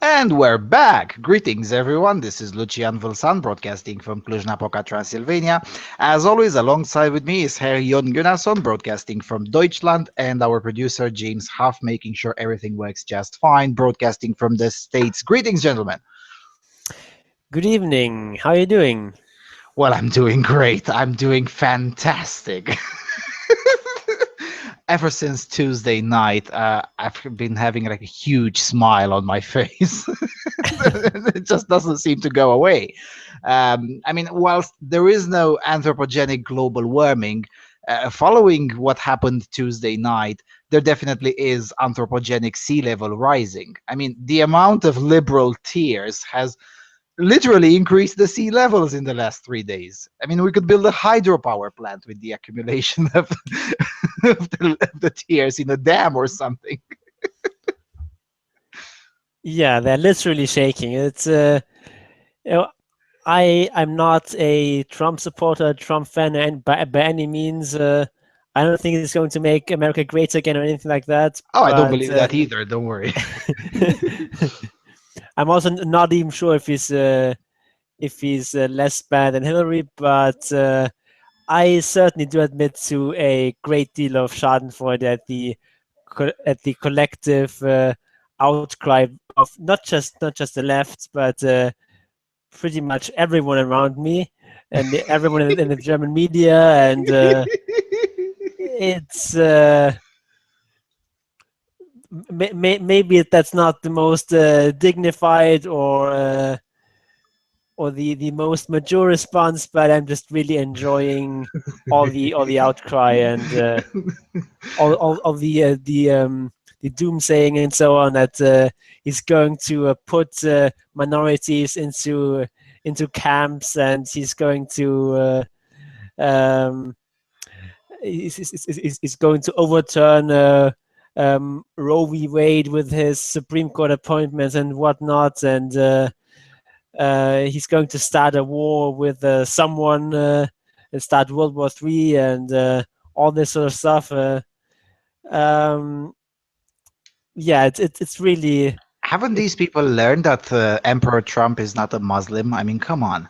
And we're back. Greetings, everyone. This is Lucian Vâlsan, broadcasting from Cluj-Napoca, Transylvania. As always, alongside with me is Herr Jon Gunnarsson, broadcasting from Deutschland, and our producer, James Huff, making sure everything works just fine, broadcasting from the States. Greetings, gentlemen. Good evening. How are you doing? Well, I'm doing great. I'm doing fantastic. Ever since Tuesday night, I've been having like a huge smile on my face. It just doesn't seem to go away. I mean, whilst there is no anthropogenic global warming, following what happened Tuesday night, there definitely is anthropogenic sea level rising. I mean, the amount of liberal tears has literally increased the sea levels in the last 3 days. I mean, we could build a hydropower plant with the accumulation of, of the tears in a dam or something. Yeah, they're literally shaking. It's I'm not a Trump supporter, Trump fan, and by any means, I don't think it's going to make America great again or anything like that. Oh, I don't But believe that either. Don't worry. I'm also not even sure if he's less bad than Hillary. But I certainly do admit to a great deal of Schadenfreude at the collective outcry of not just the left, but pretty much everyone around me and everyone in the German media, and it's maybe that's not the most dignified or the most mature response, but I'm just really enjoying all the outcry and all the doomsaying and so on that is going to put minorities into camps, and he's going to is going to overturn Roe v. Wade with his Supreme Court appointments and whatnot, and he's going to start a war with someone and start World War III and all this sort of stuff. Yeah, it's really. Haven't these people learned that Emperor Trump is not a Muslim? I mean, come on.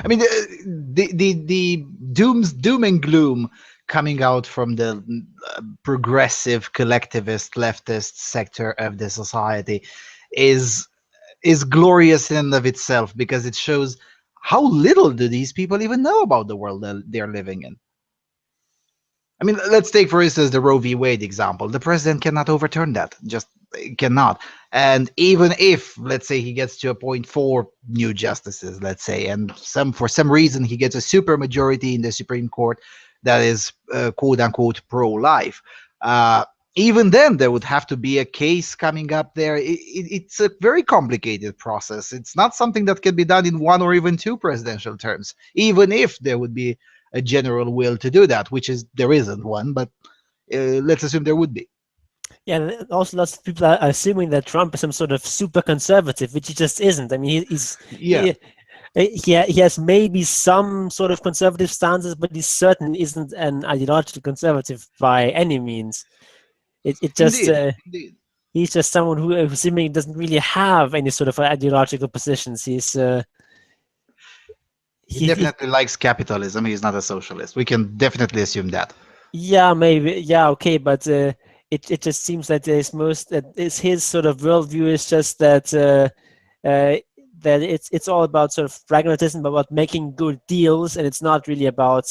I mean, the doom and gloom coming out from the progressive, collectivist, leftist sector of the society is glorious in and of itself, because it shows how little do these people even know about the world that they're living in. I mean, let's take, for instance, the Roe v. Wade example. The president cannot overturn that, just cannot. And even if, let's say, he gets to appoint 4 new justices, let's say, and for some reason he gets a super majority in the Supreme Court that is quote unquote pro-life, even then there would have to be a case coming up there. It's a very complicated process. It's not something that can be done in 1 or even 2 presidential terms, even if there would be a general will to do that, which is there isn't one, but let's assume there would be. Yeah, also lots of people are assuming that Trump is some sort of super conservative, which he just isn't. I mean, he has maybe some sort of conservative stances, but he certainly isn't an ideological conservative by any means. It just Indeed. He's just someone who seemingly doesn't really have any sort of ideological positions. He definitely likes capitalism. He's not a socialist. We can definitely assume that. Yeah, maybe. Yeah, okay, but it just seems that his sort of worldview is just that that it's all about sort of pragmatism, about making good deals, and it's not really about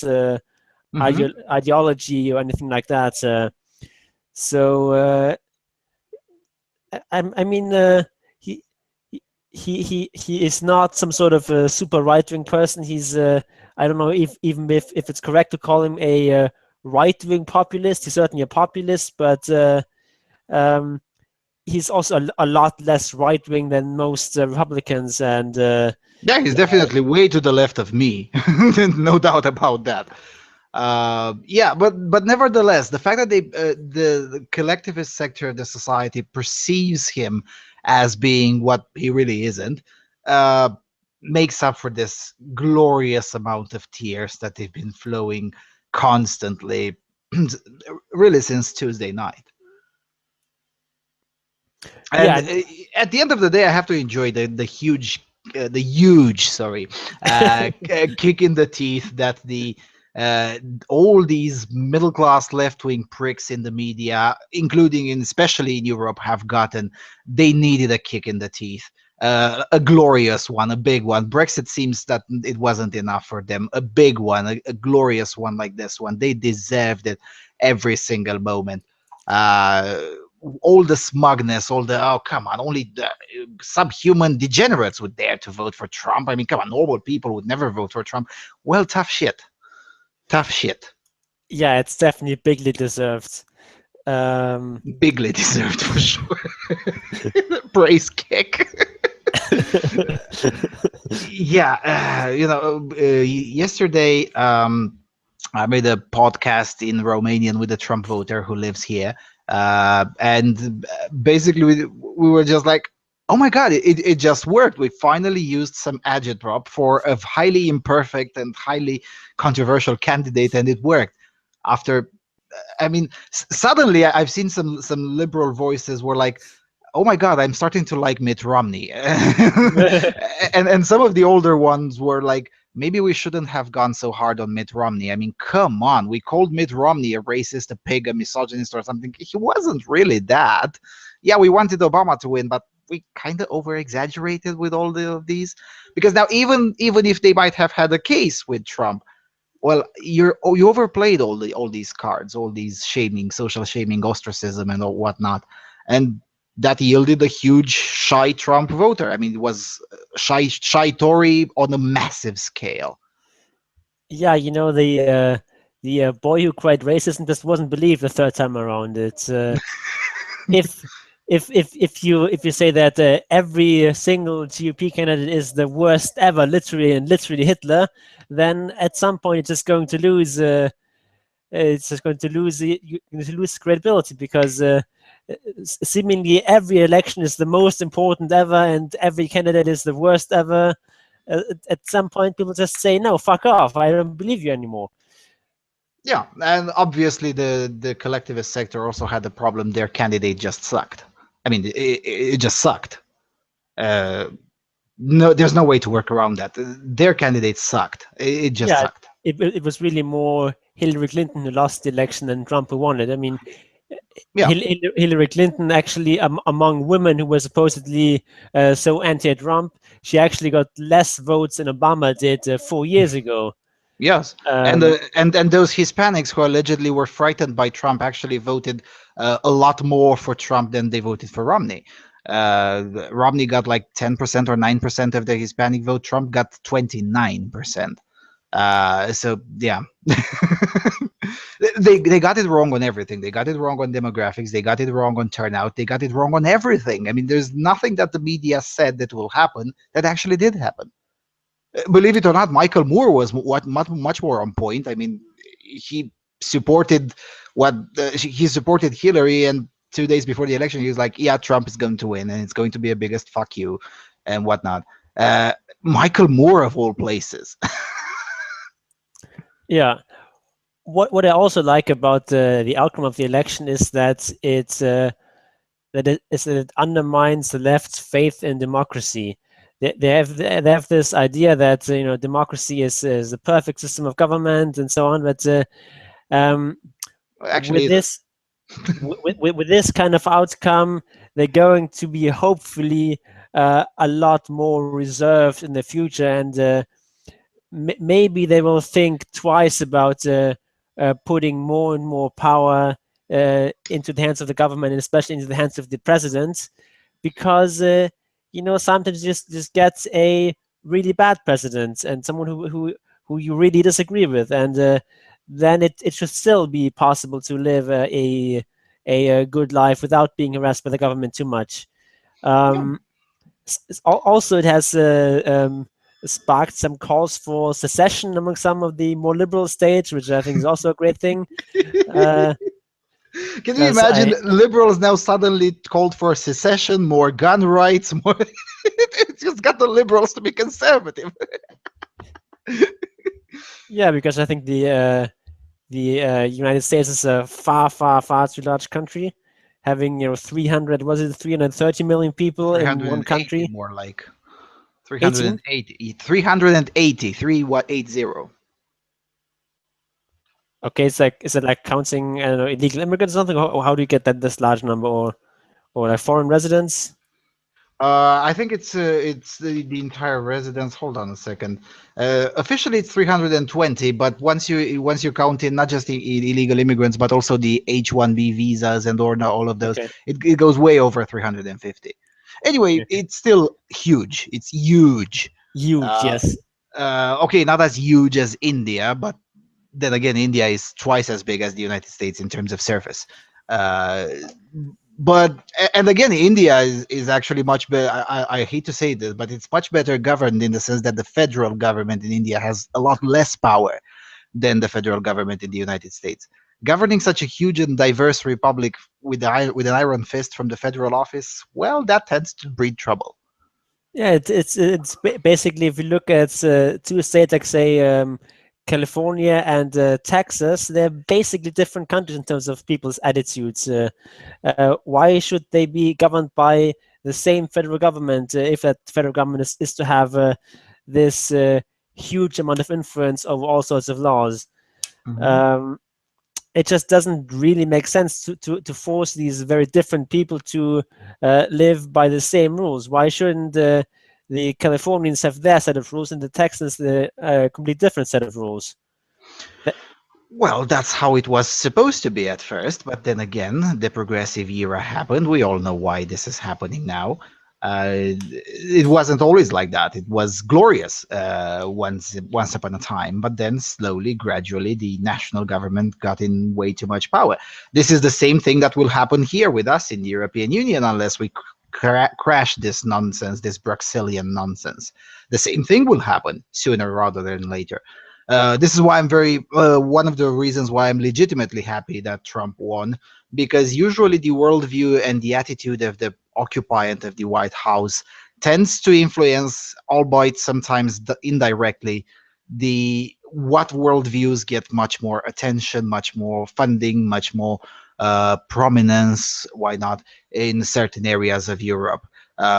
ideology or anything like that. So I mean, he is not some sort of a super right-wing person. He's I don't know if it's correct to call him a right-wing populist. He's certainly a populist, but he's also a lot less right-wing than most Republicans. And yeah, he's definitely way to the left of me, no doubt about that. Yeah, but nevertheless, the fact that the collectivist sector of the society perceives him as being what he really isn't, makes up for this glorious amount of tears that they've been flowing constantly, really since Tuesday night. And Yeah, at the end of the day, I have to enjoy the huge, sorry, kick in the teeth that uh, all these middle class left wing pricks in the media, including especially in Europe, have gotten. They needed a kick in the teeth. A glorious one, a big one. Brexit seems that it wasn't enough for them. A big one, a glorious one like this one. They deserved it every single moment. Uh, all the smugness, all the, oh, come on, only the subhuman degenerates would dare to vote for Trump. I mean, come on, normal people would never vote for Trump. Well, tough shit. Tough shit. yeah, it's definitely bigly deserved. Um, Bigly deserved for sure. Praise kick. Yeah, yesterday I made a podcast in Romanian with a Trump voter who lives here, and basically we were just like, "Oh my God, it just worked! We finally used some agitprop for a highly imperfect and highly controversial candidate, and it worked." After, I mean, suddenly I've seen some liberal voices were like, oh my God, I'm starting to like Mitt Romney. And some of the older ones were like, maybe we shouldn't have gone so hard on Mitt Romney. I mean, come on. We called Mitt Romney a racist, a pig, a misogynist or something. He wasn't really that. Yeah, we wanted Obama to win, but we kind of over exaggerated with all of these. Because now even if they might have had a case with Trump, well, you overplayed all these cards, all these shaming, social shaming, ostracism, and all whatnot, and that yielded a huge shy Trump voter. I mean, it was shy Tory on a massive scale. yeah, the boy who cried racism just wasn't believed the third time around. It's if if you say that every single GOP candidate is the worst ever, literally Hitler, then at some point it's just going to lose. It's just going to lose credibility because seemingly every election is the most important ever, and every candidate is the worst ever. At some point, people just say, "No, fuck off! I don't believe you anymore." Yeah, and obviously the collectivist sector also had the problem. Their candidate just sucked. I mean, it just sucked. Uh, no, there's no way to work around that. Their candidate sucked. It just Yeah, sucked. it was really more Hillary Clinton who lost the election than Trump who won it. I mean, Yeah. Hillary Clinton actually, among women who were supposedly so anti-Trump, she actually got less votes than Obama did 4 years ago. Yes, and Um, and those Hispanics who allegedly were frightened by Trump actually voted a lot more for Trump than they voted for Romney. Romney got like 10% or 9% of the Hispanic vote. Trump got 29%. So yeah, they got it wrong on everything. They got it wrong on demographics. They got it wrong on turnout. They got it wrong on everything. I mean, there's nothing that the media said that will happen that actually did happen. Believe it or not, Michael Moore was much more on point. I mean, he supported he supported Hillary, and 2 days before the election, he was like, "Yeah, Trump is going to win, and it's going to be a biggest fuck you, and whatnot." Michael Moore of all places. yeah. What I also like about the outcome of the election is that it undermines the left's faith in democracy. They have this idea that democracy is the perfect system of government and so on, but um, with Actually, this with this kind of outcome, they're going to be hopefully a lot more reserved in the future, and maybe they will think twice about putting more and more power into the hands of the government, and especially into the hands of the president, because sometimes just gets a really bad president and someone who you really disagree with, and then it should still be possible to live a good life without being harassed by the government too much. yeah. Um, Also, it has sparked some calls for secession among some of the more liberal states, which I think is also a great thing. Because Can you imagine liberals now suddenly called for secession, more gun rights, more? It's just got the liberals to be conservative. yeah, because I think the United States is a far too large country, having 300, was it 330 million people in one 380 country? more like 18. 380 380 380. Okay, it's like, is it like counting, I don't know, illegal immigrants or something? Or how do you get that this large number, or like foreign residents? I think it's the entire residence. Hold on a second. Officially, it's 320, but once you count in not just the illegal immigrants, but also the H-1B visas and all of those, Okay. it goes way over 350. Anyway, Okay. it's still huge. It's huge. Huge, Uh, yes. okay, not as huge as India, but then again, India is twice as big as the United States in terms of surface. Uh, but and again, India is actually much better. I hate to say this, but it's much better governed in the sense that the federal government in India has a lot less power than the federal government in the United States. Governing such a huge and diverse republic with an iron fist from the federal office, well, that tends to breed trouble. Yeah, it's basically, if you look at two states like, say, California and Texas, they're basically different countries in terms of people's attitudes. Why should they be governed by the same federal government if that federal government is to have this huge amount of influence over all sorts of laws? Um, it just doesn't really make sense to force these very different people to live by the same rules. Why shouldn't the Californians have their set of rules and the Texans the complete different set of rules? Well, that's how it was supposed to be at first, but then again, the progressive era happened. We all know why this is happening now. It wasn't always like that. It was glorious once upon a time, but then slowly, gradually, the national government got in way too much power. This is the same thing that will happen here with us in the European Union unless we crash this nonsense, this Bruxellian nonsense. The same thing will happen sooner rather than later. This is why I'm very one of the reasons why I'm legitimately happy that Trump won, because usually the worldview and the attitude of the occupant of the White House tends to influence, albeit sometimes indirectly, the what worldviews get much more attention, much more funding, much more prominence. Why not in certain areas of Europe?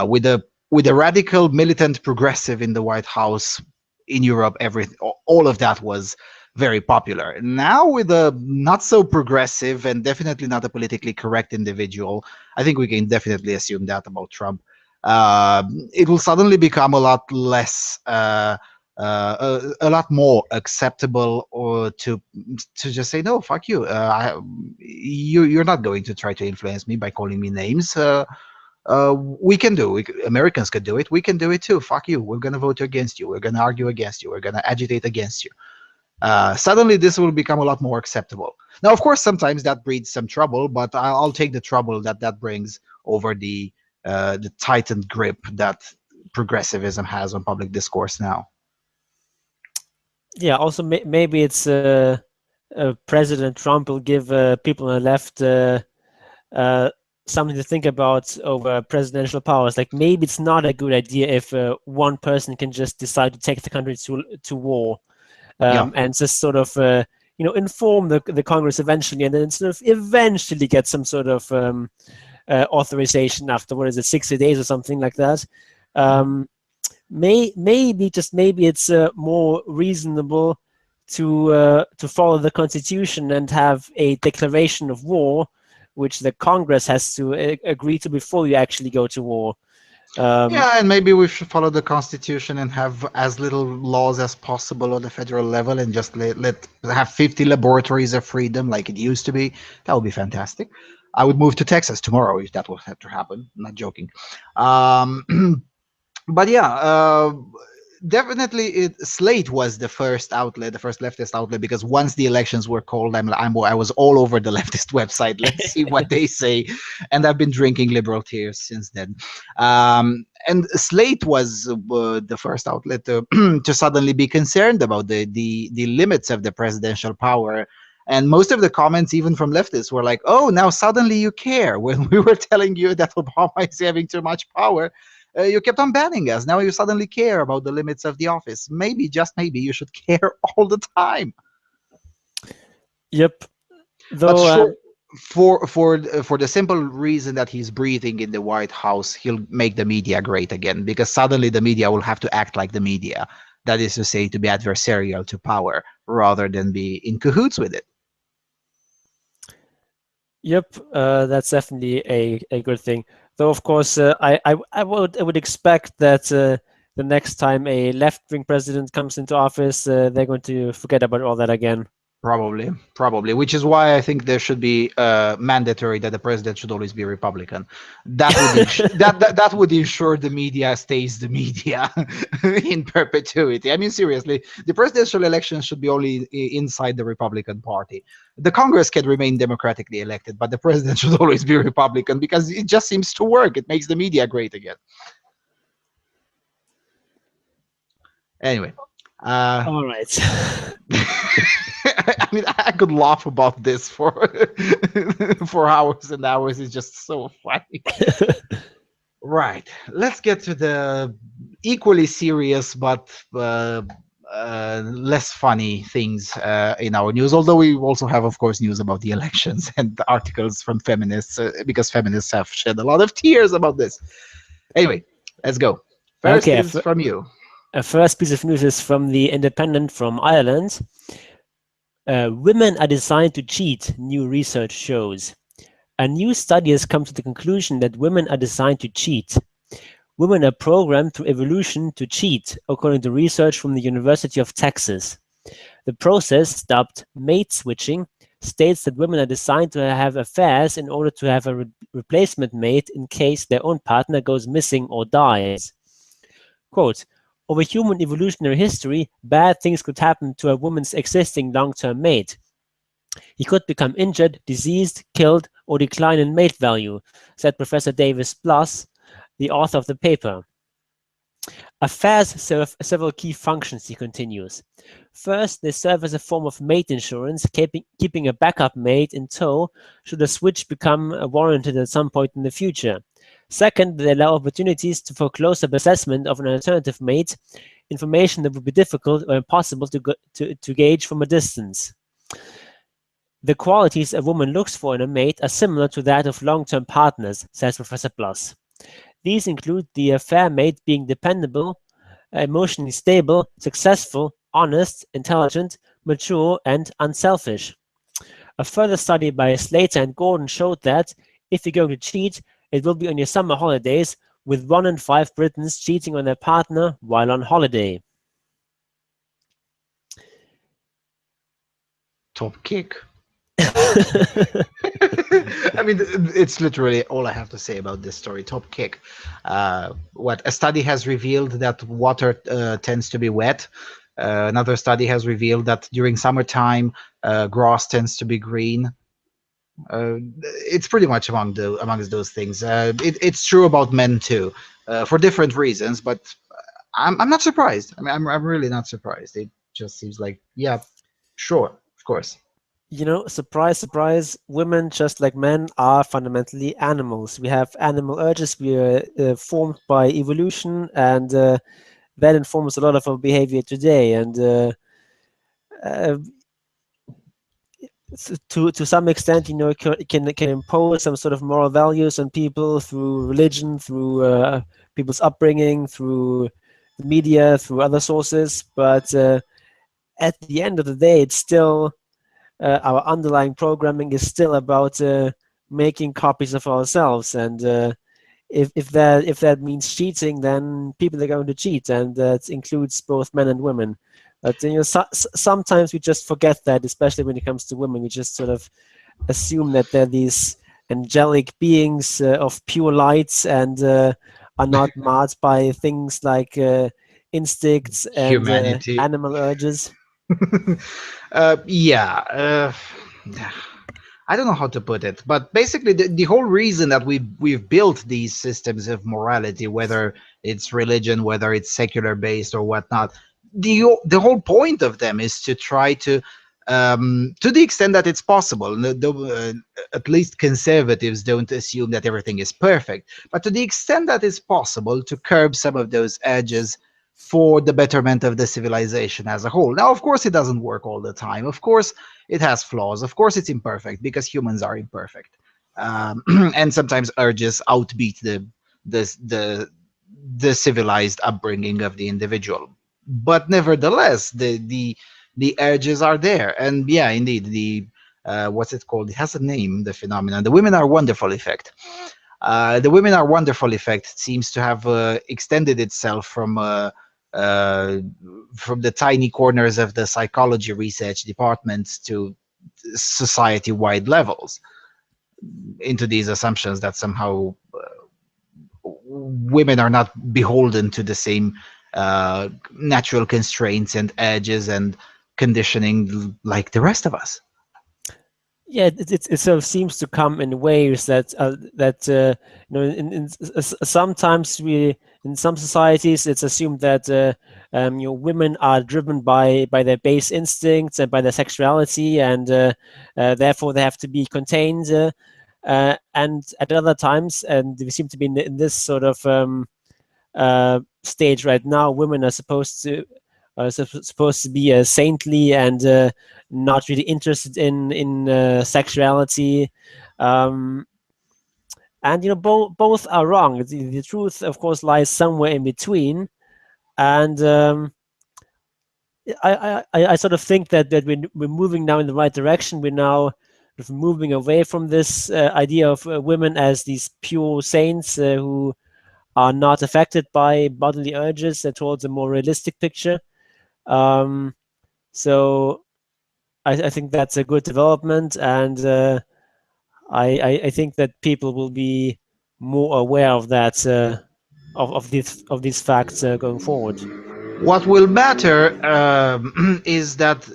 With a radical militant progressive in the White House in Europe, all of that was very popular. Now, with a not so progressive and definitely not a politically correct individual, I think we can definitely assume that about Trump. It will suddenly become a lot less, a lot more acceptable, or to just say no, fuck you. You're not going to try to influence me by calling me names. We can do it. Americans could do it. We can do it too. Fuck you. We're going to vote against you. We're going to argue against you. We're going to agitate against you. Suddenly, this will become a lot more acceptable. Now, of course, sometimes that breeds some trouble, but I'll take the trouble that brings over the tightened grip that progressivism has on public discourse now. Yeah, also maybe it's President Trump will give people on the left something to think about over presidential powers. Like, maybe it's not a good idea if one person can just decide to take the country to war, and just sort of inform the Congress eventually, and then sort of eventually get some sort of authorization after, what is it, 60 days or something like that. Maybe it's more reasonable to follow the Constitution and have a declaration of war, which the Congress has to agree to before you actually go to war. Yeah, and maybe we should follow the Constitution and have as little laws as possible on the federal level, and just let have 50 laboratories of freedom like it used to be. That would be fantastic. I would move to Texas tomorrow if that was to happen. I'm not joking. But yeah, definitely Slate was the first outlet, the first leftist outlet, because once the elections were called, I was all over the leftist website. Let's see what they say, and I've been drinking liberal tears since then. And Slate was the first outlet to, to suddenly be concerned about the limits of the presidential power. And most of the comments, even from leftists, were like, "Oh, now suddenly you care when we were telling you that Obama is having too much power. You kept on banning us. Now you suddenly care about the limits of the office. Maybe, just maybe, you should care all the time." Yep. But Though for the simple reason that he's breathing in the White House, he'll make the media great again, because suddenly the media will have to act like the media. That is to say, to be adversarial to power rather than be in cahoots with it. Yep, that's definitely a good thing. Though, of course, I would expect that the next time a left-wing president comes into office, they're going to forget about all that again. Probably, which is why I think there should be mandatory that the president should always be Republican. That would that would ensure the media stays the media in perpetuity. I mean, seriously, the presidential elections should be only inside the Republican Party. The Congress can remain democratically elected, but the president should always be Republican, because it just seems to work. It makes the media great again. Anyway. All right. I mean, I could laugh about this for for hours and hours. It's just so funny. Right. Let's get to the equally serious but less funny things in our news. Although we also have, of course, news about the elections and the articles from feminists, because feminists have shed a lot of tears about this. Anyway, let's go. First Okay, is from you. A first piece of news is from the Independent from Ireland. Women are designed to cheat, new research shows. A new study has come to the conclusion that women are designed to cheat. Women are programmed through evolution to cheat, according to research from the University of Texas. The process, dubbed mate switching, states that women are designed to have affairs in order to have a replacement mate in case their own partner goes missing or dies. Quote, over human evolutionary history, bad things could happen to a woman's existing long-term mate. He could become injured, diseased, killed, or decline in mate value, said Professor Davis Bluss, the author of the paper. Affairs serve several key functions, he continues. First, they serve as a form of mate insurance, keeping a backup mate in tow should a switch become warranted at some point in the future. Second, they allow opportunities for closer assessment of an alternative mate, information that would be difficult or impossible to gauge from a distance. The qualities a woman looks for in a mate are similar to that of long-term partners, says Professor Bluss. These include the affair mate being dependable, emotionally stable, successful, honest, intelligent, mature, and unselfish. A further study by Slater and Gordon showed that if you're going to cheat, it will be on your summer holidays, with 1 in 5 Britons cheating on their partner while on holiday. Top kick. I mean, it's literally all I have to say about this story. Top kick. What a study has revealed that water tends to be wet. Another study has revealed that during summertime, grass tends to be green. It's pretty much amongst those things. It's true about men too, for different reasons. But I'm not surprised. I mean, I'm really not surprised. It just seems like, yeah, sure, of course. You know, surprise, surprise, women, just like men, are fundamentally animals. We have animal urges. We are formed by evolution, and that informs a lot of our behavior today. And to some extent, you know, it can impose some sort of moral values on people through religion, through people's upbringing, through the media, through other sources. But at the end of the day, it's still our underlying programming is still about making copies of ourselves. And if that means cheating, then people are going to cheat, and that includes both men and women. But you know, sometimes we just forget that, especially when it comes to women. We just sort of assume that they're these angelic beings of pure light and are not marred by things like instincts and Humanity. animal urges. Yeah. I don't know how to put it, but basically the whole reason that we've built these systems of morality, whether it's religion, whether it's secular based or whatnot, the whole point of them is to try to the extent that it's possible, at least conservatives don't assume that everything is perfect, but to the extent that it's possible, to curb some of those urges for the betterment of the civilization as a whole. Now, of course, it doesn't work all the time. Of course, it has flaws. Of course, it's imperfect because humans are imperfect, and sometimes urges outbeat the the the civilized upbringing of the individual. But nevertheless, the urges are there, and yeah, indeed, the what's it called? It has a name. The phenomenon, the women are wonderful effect. The women are wonderful effect seems to have extended itself uh, from the tiny corners of the psychology research departments to society-wide levels, into these assumptions that somehow women are not beholden to the same natural constraints and edges and conditioning like the rest of us. Yeah, it sort of seems to come in waves that sometimes in some societies it's assumed that women are driven by their base instincts and by their sexuality, and therefore they have to be contained. And at other times, and we seem to be in this sort of stage right now, women are supposed to be saintly and not really interested in sexuality, and both are wrong. The truth, of course, lies somewhere in between, and I sort of think that we're moving now in the right direction. We're now sort of moving away from this idea of women as these pure saints who are not affected by bodily urges, towards a more realistic picture. So I think that's a good development, and I think that people will be more aware of that of these facts going forward. What will matter is that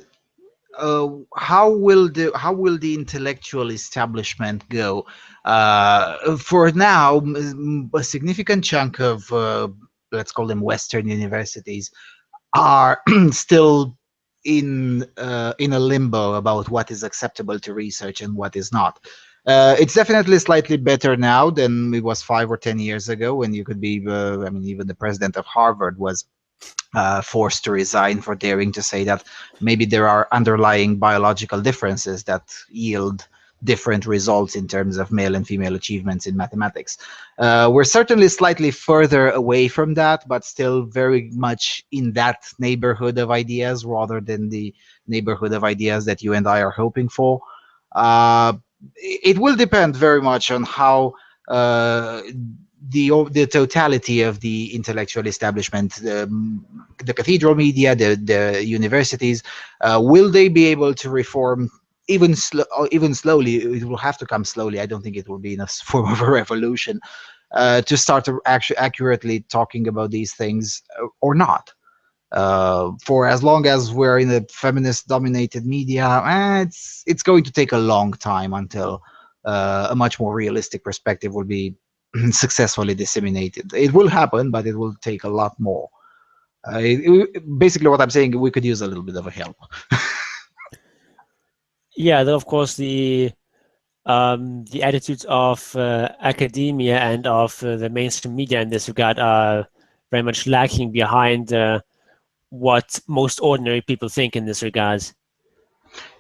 how will the intellectual establishment go? For now, a significant chunk of let's call them Western universities are still in a limbo about what is acceptable to research and what is not. It's definitely slightly better now than it was 5 or 10 years ago, when you could be. I mean, even the president of Harvard was forced to resign for daring to say that maybe there are underlying biological differences that yield different results in terms of male and female achievements in mathematics. We're certainly slightly further away from that, but still very much in that neighborhood of ideas rather than the neighborhood of ideas that you and I are hoping for. Uh, it will depend very much on how the totality of the intellectual establishment, the cathedral media, the universities, will they be able to reform even slowly? It will have to come slowly. I don't think it will be in a form of a revolution to start to actually accurately talking about these things or not. For as long as we're in a feminist-dominated media, it's going to take a long time until a much more realistic perspective will be successfully disseminated. It will happen, but it will take a lot more. Basically, what I'm saying, we could use a little bit of a help. Yeah, though of course the attitudes of academia and of the mainstream media in this regard are very much lacking behind what most ordinary people think in this regard.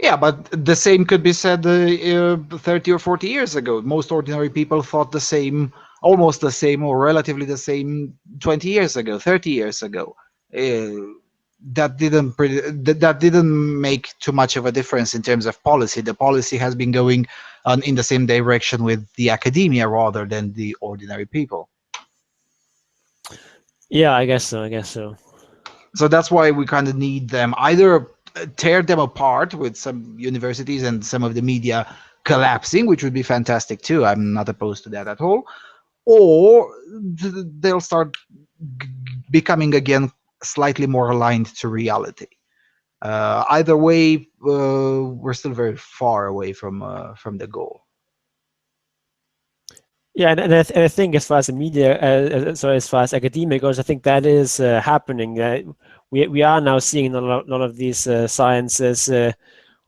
Yeah, but the same could be said 30 or 40 years ago. Most ordinary people thought the same, almost the same, or relatively the same 20 years ago, 30 years ago. That didn't make too much of a difference in terms of policy. The policy has been going in the same direction with the academia rather than the ordinary people. Yeah, I guess so. I guess so. So that's why we kind of need them, either tear them apart with some universities and some of the media collapsing, which would be fantastic too. I'm not opposed to that at all. Or they'll start becoming again slightly more aligned to reality. Either way, we're still very far away from the goal. Yeah, and I think as far as the media, as far as academia goes, I think that is happening. We are now seeing in a lot of these sciences sort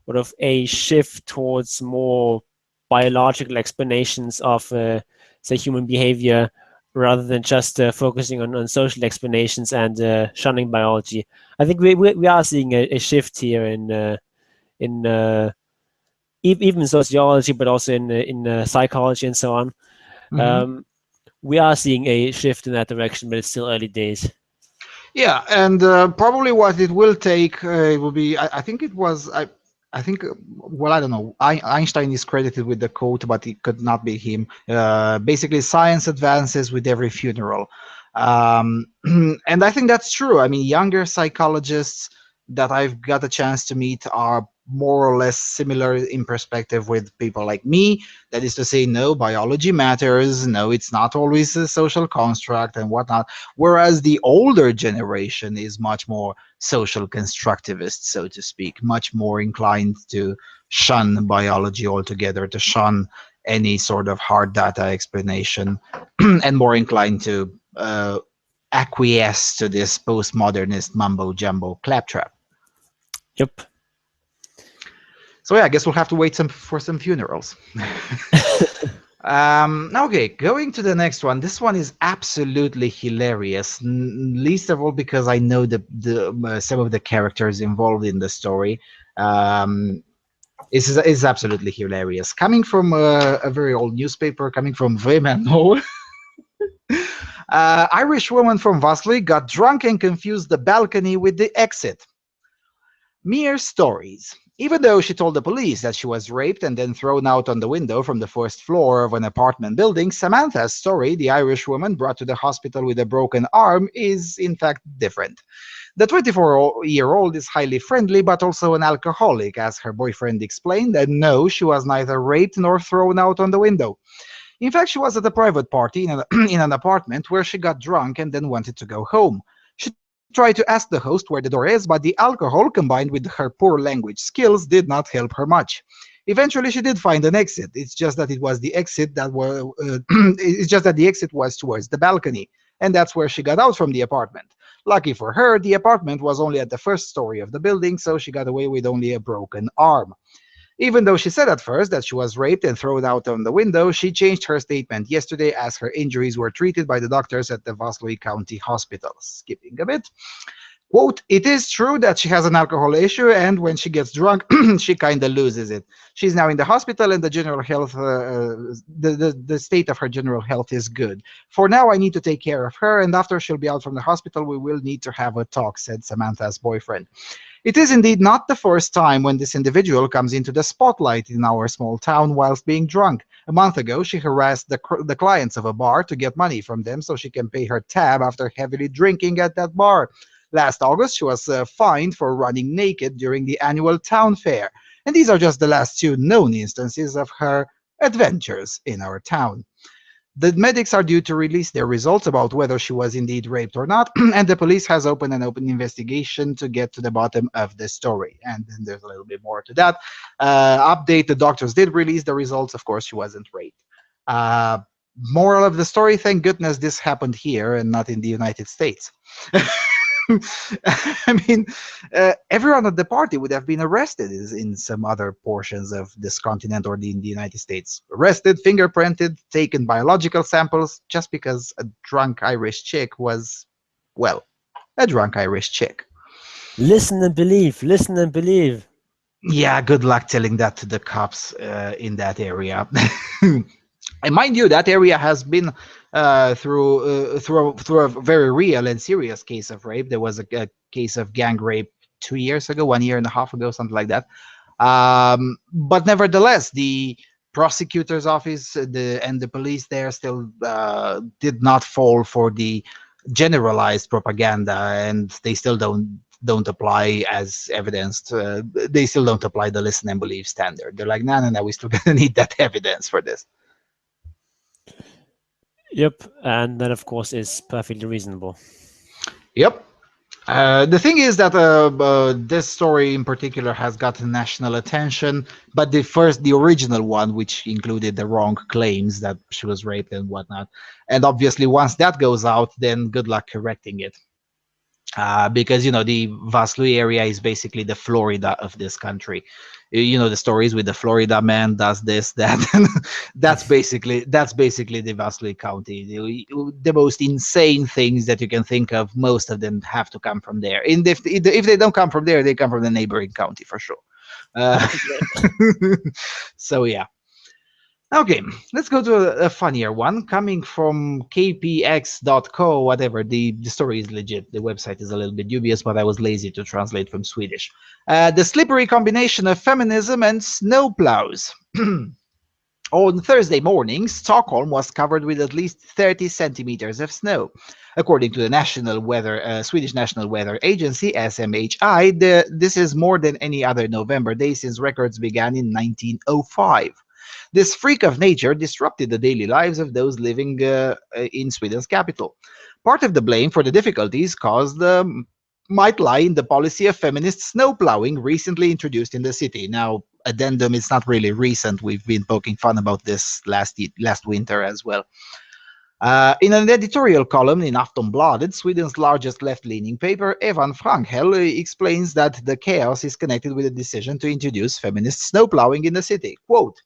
of a shift towards more biological explanations of, say, human behavior, rather than just focusing on social explanations and shunning biology. I think we are seeing a shift here in even sociology, but also in psychology and so on. We are seeing a shift in that direction, but it's still early days. Yeah, and probably what it will take will be. I think it was. I think. Well, I don't know. Einstein is credited with the quote, but it could not be him. Basically, science advances with every funeral, and I think that's true. I mean, younger psychologists that I've got a chance to meet are more or less similar in perspective with people like me. That is to say, no, biology matters. No, it's not always a social construct and whatnot. Whereas the older generation is much more social constructivist, so to speak, much more inclined to shun biology altogether, to shun any sort of hard data explanation, and more inclined to acquiesce to this postmodernist mumbo jumbo claptrap. Yep. So yeah, I guess we'll have to wait for some funerals. Okay, going to the next one. This one is absolutely hilarious. Least of all because I know the some of the characters involved in the story. Is absolutely hilarious. Coming from a very old newspaper, coming from Vâlsan. Irish woman from Vâlsan got drunk and confused the balcony with the exit. Mere stories. Even though she told the police that she was raped and then thrown out on the window from the first floor of an apartment building, Samantha's story, the Irish woman brought to the hospital with a broken arm, is in fact different. The 24-year-old is highly friendly but also an alcoholic, as her boyfriend explained, and no, she was neither raped nor thrown out on the window. In fact, she was at a private party in an apartment where she got drunk and then wanted to go home. She tried to ask the host where the door is, but the alcohol, combined with her poor language skills, did not help her much. Eventually, she did find an exit. It's just that it was the exit that was. It's just that the exit was towards the balcony, and that's where she got out from the apartment. Lucky for her, the apartment was only at the first story of the building, so she got away with only a broken arm. Even though she said at first that she was raped and thrown out on the window, she changed her statement yesterday as her injuries were treated by the doctors at the Vâlsan County Hospital. Skipping a bit. Quote, it is true that she has an alcohol issue, and when she gets drunk, she kind of loses it. She's now in the hospital, and the general health, the state of her general health is good. For now, I need to take care of her, and after she'll be out from the hospital, we will need to have a talk, said Samantha's boyfriend. It is indeed not the first time when this individual comes into the spotlight in our small town whilst being drunk. A month ago, she harassed the clients of a bar to get money from them so she can pay her tab after heavily drinking at that bar. Last August, she was fined for running naked during the annual town fair. And these are just the last two known instances of her adventures in our town. The medics are due to release their results about whether she was indeed raped or not, and the police has opened an open investigation to get to the bottom of the story. And then there's a little bit more to that. Update, the doctors did release the results. Of course, she wasn't raped. Moral of the story, thank goodness this happened here and not in the United States. I mean, everyone at the party would have been arrested in some other portions of this continent or in the United States. Arrested, fingerprinted, taken biological samples just because a drunk Irish chick was, well, a drunk Irish chick. Listen and believe. Listen and believe. Yeah, good luck telling that to the cops in that area. And mind you, that area has been through a very real and serious case of rape. There was a case of gang rape 2 years ago, 1.5 years ago, something like that. But nevertheless, the prosecutor's office and the police there still did not fall for the generalized propaganda, and they still don't apply as evidenced. They still don't apply the listen and believe standard. They're like, no, we still gonna need that evidence for this. Yep, and that of course is perfectly reasonable. Yep. The thing is that this story in particular has gotten national attention, but the original one, which included the wrong claims that she was raped and whatnot, and obviously once that goes out, then good luck correcting it. because the Vaslui area is basically the Florida of this country. The stories with the Florida man does this, that. That's basically the Vaslui County. The most insane things that you can think of, most of them have to come from there. And if they don't come from there, they come from the neighboring county for sure. Uh, so yeah. Okay, let's go to a funnier one coming from kpx.co, whatever. The story is legit. The website is a little bit dubious, but I was lazy to translate from Swedish. The slippery combination of feminism and snowplows. On Thursday morning, Stockholm was covered with at least 30 centimeters of snow. According to the Swedish National Weather Agency, SMHI, this is more than any other November day since records began in 1905. This freak of nature disrupted the daily lives of those living in Sweden's capital. Part of the blame for the difficulties caused might lie in the policy of feminist snow plowing recently introduced in the city. Now, addendum, it's not really recent. We've been poking fun about this last winter as well. In an editorial column in Aftonbladet, Sweden's largest left-leaning paper, Evan Frankhel explains that the chaos is connected with the decision to introduce feminist snow plowing in the city. Quote,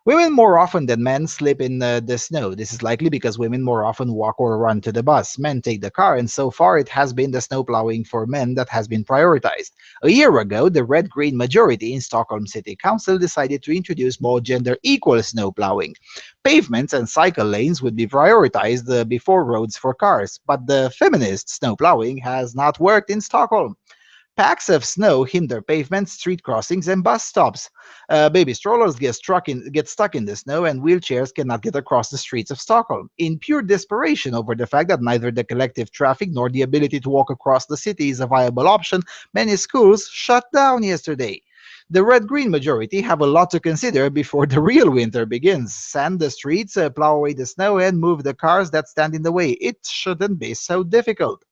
women more often than men slip in the snow. This is likely because women more often walk or run to the bus. Men take the car, and so far it has been the snow plowing for men that has been prioritized. A year ago, the red-green majority in Stockholm City Council decided to introduce more gender-equal snow plowing. Pavements and cycle lanes would be prioritized before roads for cars, but the feminist snow plowing has not worked in Stockholm. Packs of snow hinder pavements, street crossings, and bus stops. Baby strollers get stuck in the snow, and wheelchairs cannot get across the streets of Stockholm. In pure desperation over the fact that neither the collective traffic nor the ability to walk across the city is a viable option, many schools shut down yesterday. The red-green majority have a lot to consider before the real winter begins. Sand the streets, plow away the snow, and move the cars that stand in the way. It shouldn't be so difficult.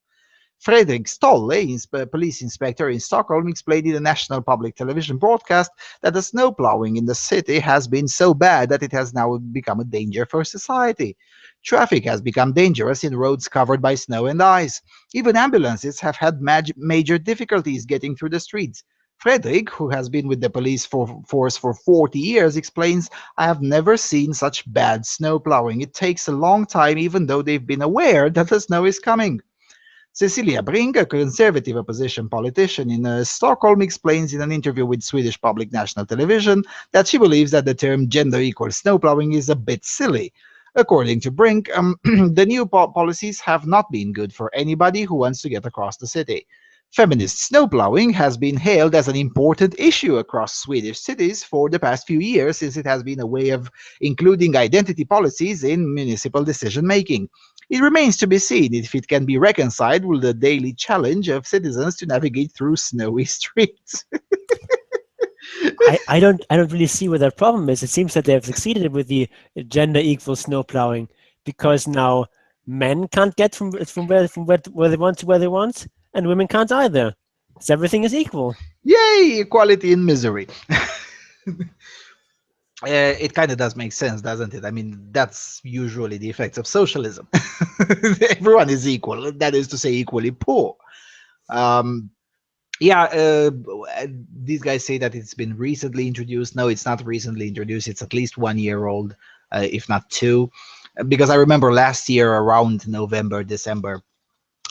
Fredrik Stolle, police inspector in Stockholm, explained in a national public television broadcast that the snow plowing in the city has been so bad that it has now become a danger for society. Traffic has become dangerous in roads covered by snow and ice. Even ambulances have had major difficulties getting through the streets. Fredrik, who has been with the police force for 40 years, explains, I have never seen such bad snow plowing. It takes a long time even though they've been aware that the snow is coming. Cecilia Brink, a conservative opposition politician in Stockholm, explains in an interview with Swedish public national television that she believes that the term gender equal snowplowing is a bit silly. According to Brink, the new policies have not been good for anybody who wants to get across the city. Feminist snowplowing has been hailed as an important issue across Swedish cities for the past few years, since it has been a way of including identity policies in municipal decision-making. It remains to be seen if it can be reconciled with the daily challenge of citizens to navigate through snowy streets. I don't really see what their problem is. It seems that they have succeeded with the gender equal snow plowing because now men can't get from where they want to where they want, and women can't either. So everything is equal. Yay, equality in misery. It kind of does make sense, doesn't it? I mean, that's usually the effects of socialism. Everyone is equal. That is to say, equally poor. Yeah, these guys say that it's been recently introduced. No, it's not recently introduced. It's at least 1 year old, if not two. Because I remember last year around November, December,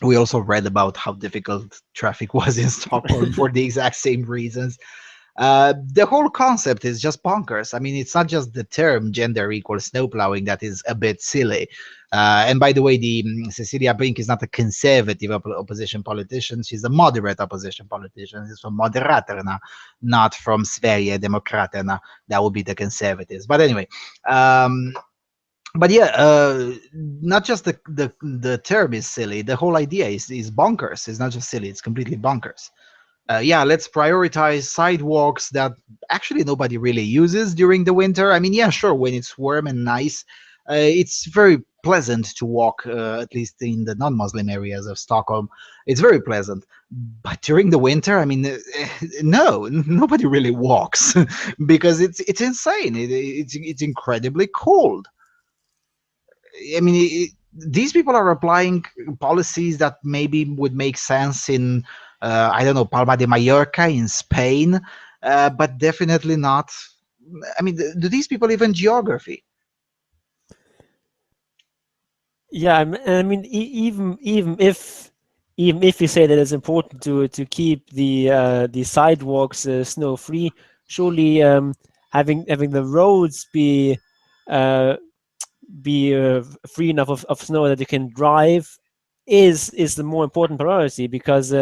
we also read about how difficult traffic was in Stockholm for the exact same reasons. The whole concept is just bonkers. I mean, it's not just the term gender equals snowplowing that is a bit silly. And by the way, the Cecilia Brink is not a conservative opposition politician. She's a moderate opposition politician. She's from Moderaterna, not from Sverigedemokraterna. That would be the conservatives. But anyway, but yeah, not just the term is silly. The whole idea is bonkers. It's not just silly. It's completely bonkers. Yeah, let's prioritize sidewalks that actually nobody really uses during the winter. I mean, yeah, sure, when it's warm and nice, it's very pleasant to walk, at least in the non-Muslim areas of Stockholm. It's very pleasant. But during the winter, I mean, no, nobody really walks because it's insane. It's incredibly cold. I mean, these people are applying policies that maybe would make sense in, I don't know, Palma de Mallorca in Spain, but definitely not. I mean, do these people even geography? Yeah, I mean, even if you say that it's important to keep the sidewalks snow free, surely having the roads uh, be free enough of snow that you can drive is the more important priority, because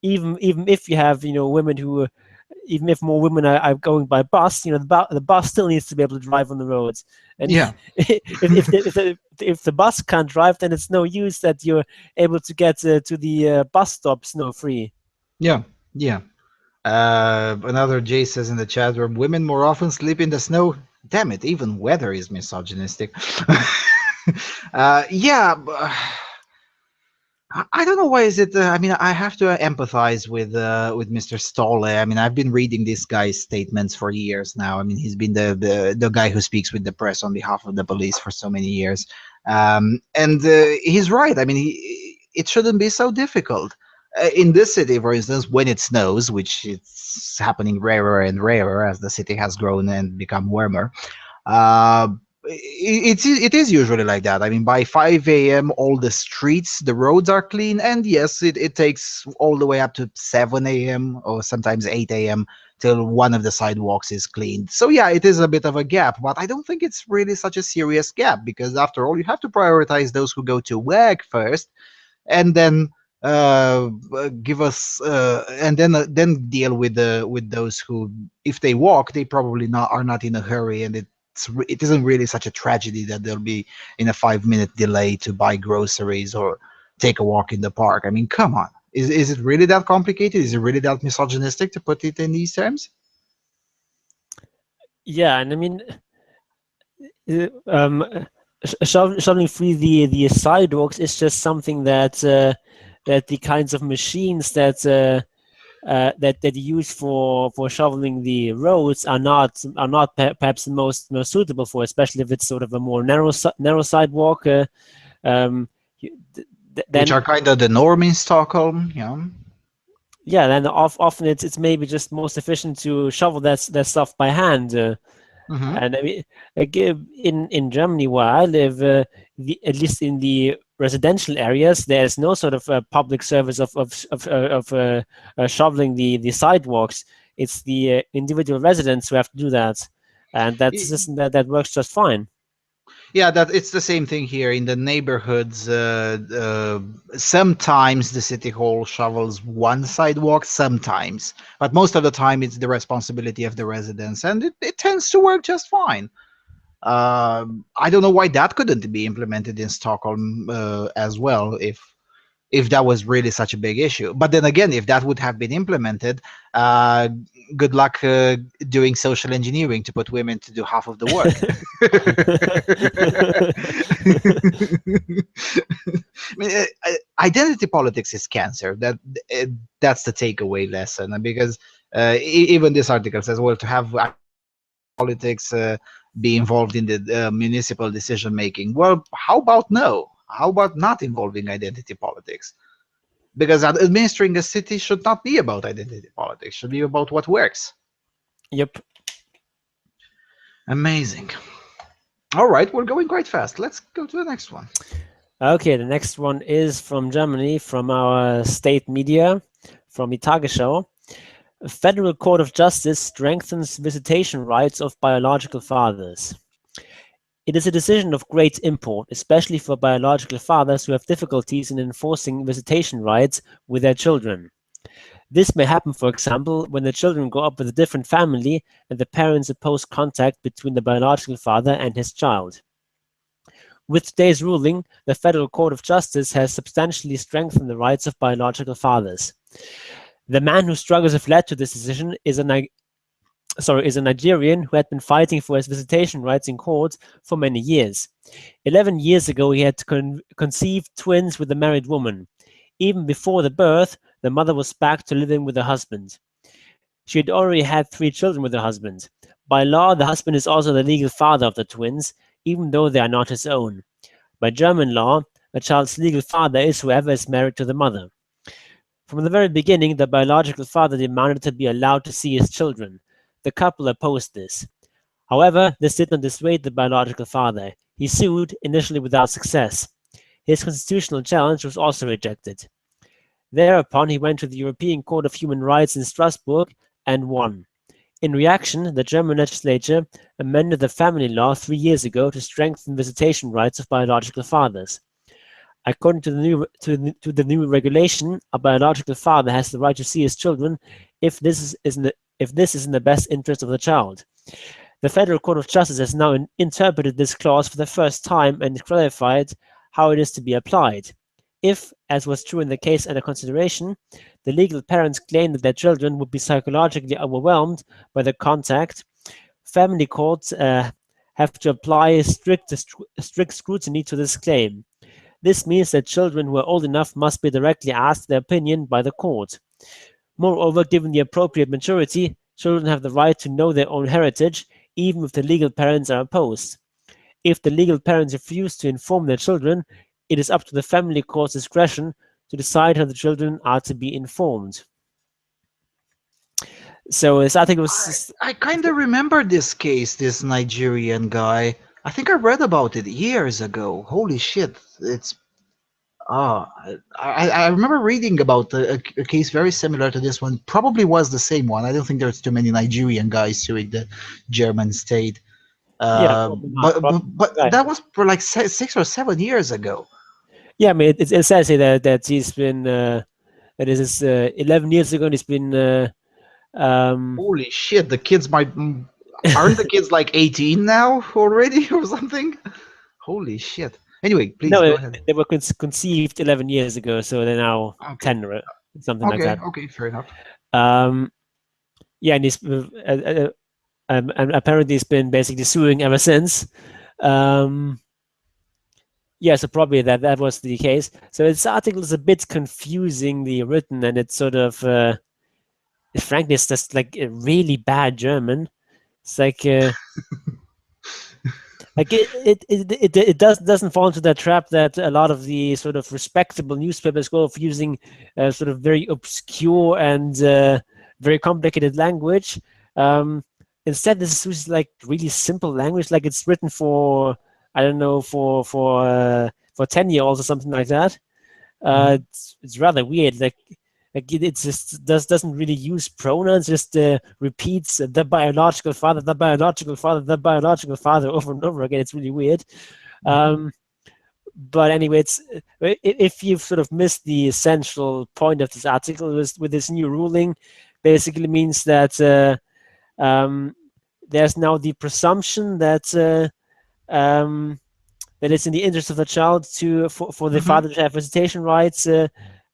even if you have, women who, even if more women are going by bus, the bus still needs to be able to drive on the roads. And Yeah, if the bus can't drive, then it's no use that you're able to get to the bus stop snow free. yeah, yeah. Another Jay says in the chat room, women more often sleep in the snow. Damn it, even weather is misogynistic. Yeah, I don't know why is it. I mean, I have to empathize with Mr. Stolle. I mean, I've been reading this guy's statements for years now. I mean, he's been the guy who speaks with the press on behalf of the police for so many years, and he's right. I mean, it shouldn't be so difficult. In this city, for instance, when it snows, which it's happening rarer and rarer as the city has grown and become warmer, uh, it is usually like that. I mean, by 5 a.m., all the streets, the roads are clean, and yes, it takes all the way up to 7 a.m. or sometimes 8 a.m. till one of the sidewalks is cleaned. So yeah, it is a bit of a gap, but I don't think it's really such a serious gap, because after all, you have to prioritize those who go to work first, and then give us and then deal with those who, if they walk, they probably not are not in a hurry, and it isn't really such a tragedy that they'll be in a 5 minute delay to buy groceries or take a walk in the park. I mean, come on, is it really that complicated? Is it really that misogynistic to put it in these terms? Yeah, and I mean, shoveling free the sidewalks is just something that the kinds of machines that you use for shoveling the roads are not perhaps the most suitable for, especially if it's sort of a more narrow sidewalk. Um, Which then are kind of the norm in Stockholm, yeah. yeah, then often it's maybe just most efficient to shovel that stuff by hand. Hmm. And I mean, like, in Germany where I live, at least in the residential areas, there's no sort of public service of shoveling the sidewalks. It's the individual residents who have to do that, and that's a system that works just fine. Yeah, that it's the same thing here in the neighborhoods. Sometimes the city hall shovels one sidewalk, sometimes, but most of the time it's the responsibility of the residents, and it tends to work just fine. I don't know why that couldn't be implemented in Stockholm as well, if that was really such a big issue. But then again, if that would have been implemented, uh, good luck doing social engineering to put women to do half of the work. I mean, identity politics is cancer. That's the takeaway lesson, because even this article says, well, to have politics be involved in the municipal decision making. Well, how about no? How about not involving identity politics? Because administering a city should not be about identity politics. Should be about what works. Yep. Amazing. All right, we're going quite fast. Let's go to the next one. Okay, the next one is from Germany, from our state media, from the Tagesschau. A Federal Court of Justice strengthens visitation rights of biological fathers. It is a decision of great import, especially for biological fathers who have difficulties in enforcing visitation rights with their children. This may happen, for example, when the children grow up with a different family and the parents oppose contact between the biological father and his child. With today's ruling, the Federal Court of Justice has substantially strengthened the rights of biological fathers. The man whose struggles have led to this decision is a Nigerian who had been fighting for his visitation rights in court for many years. 11 years ago, he had conceived twins with a married woman. Even before the birth, the mother was back to living with her husband. She had already had 3 children with her husband. By law, the husband is also the legal father of the twins, even though they are not his own. By German law, A child's legal father is whoever is married to the mother. From the very beginning, the biological father demanded to be allowed to see his children. The couple opposed this. However, this did not dissuade the biological father. He sued, initially without success. His constitutional challenge was also rejected. Thereupon, he went to the European Court of Human Rights in Strasbourg and won. In reaction, the German legislature amended the family law 3 years ago to strengthen visitation rights of biological fathers. According to the new regulation, a biological father has the right to see his children if this is in the best interest of the child. The Federal Court of Justice has now interpreted this clause for the first time and clarified how it is to be applied. If, as was true in the case under consideration, the legal parents claim that their children would be psychologically overwhelmed by the contact, family courts have to apply strict scrutiny to this claim. This means that children who are old enough must be directly asked their opinion by the court. Moreover, given the appropriate maturity, children have the right to know their own heritage, even if the legal parents are opposed. If the legal parents refuse to inform their children, it is up to the family court's discretion to decide how the children are to be informed. So I think it was. I kind of remember this case, this Nigerian guy. I think I read about it years ago. Holy shit! It's I remember reading about a case very similar to this one. Probably was the same one. I don't think there's too many Nigerian guys suing the German state. Yeah, probably not. But Right. that was for like 6 or 7 years ago. Yeah, I mean, it says here that he's been that this is 11 years ago, and he's been. Holy shit! The kids aren't the kids like 18 now already or something? Holy shit! Anyway, please No, go ahead. they were conceived 11 years ago, so they're now Okay. 10 or something like that. Okay, fair enough. Yeah, and he's and apparently he's been basically suing ever since. Yeah, so probably that was the case. So this article is a bit confusingly written, and it's sort of, frankly, it's just like a really bad German. It's like. Like it doesn't fall into that trap that a lot of the sort of respectable newspapers go of using sort of very obscure and very complicated language. Instead, this is like really simple language, like it's written for, I don't know, for 10-year-olds or something like that. It's rather weird. Like it just doesn't really use pronouns, just repeats the biological father, the biological father, the biological father over and over again. It's really weird. But anyway, if you've sort of missed the essential point of this article, with this new ruling, basically means that there's now the presumption that that it's in the interest of the child for the father to have visitation rights,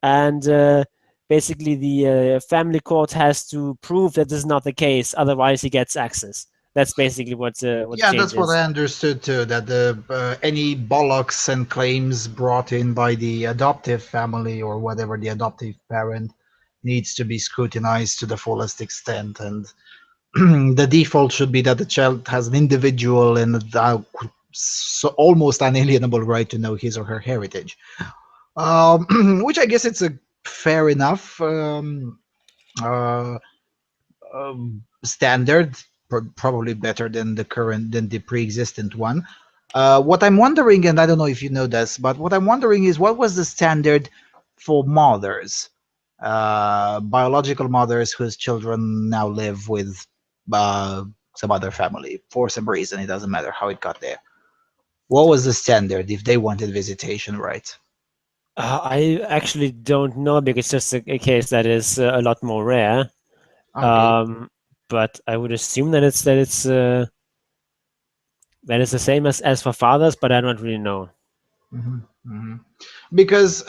and basically the family court has to prove that this is not the case, otherwise he gets access. That's basically what that's what I understood too, that the any bollocks and claims brought in by the adoptive family or whatever the adoptive parent needs to be scrutinized to the fullest extent, and the default should be that the child has an individual and so almost unalienable right to know his or her heritage, which I guess it's a fair enough standard, probably better than the pre-existent one. What I'm wondering, and I don't know if you know this, but what I'm wondering is, what was the standard for mothers, biological mothers whose children now live with some other family for some reason? It doesn't matter how it got there. What was the standard if they wanted visitation rights? I actually don't know, because it's just a case that is a lot more rare. Okay. But I would assume that it's that is the same as for fathers, but I don't really know. Because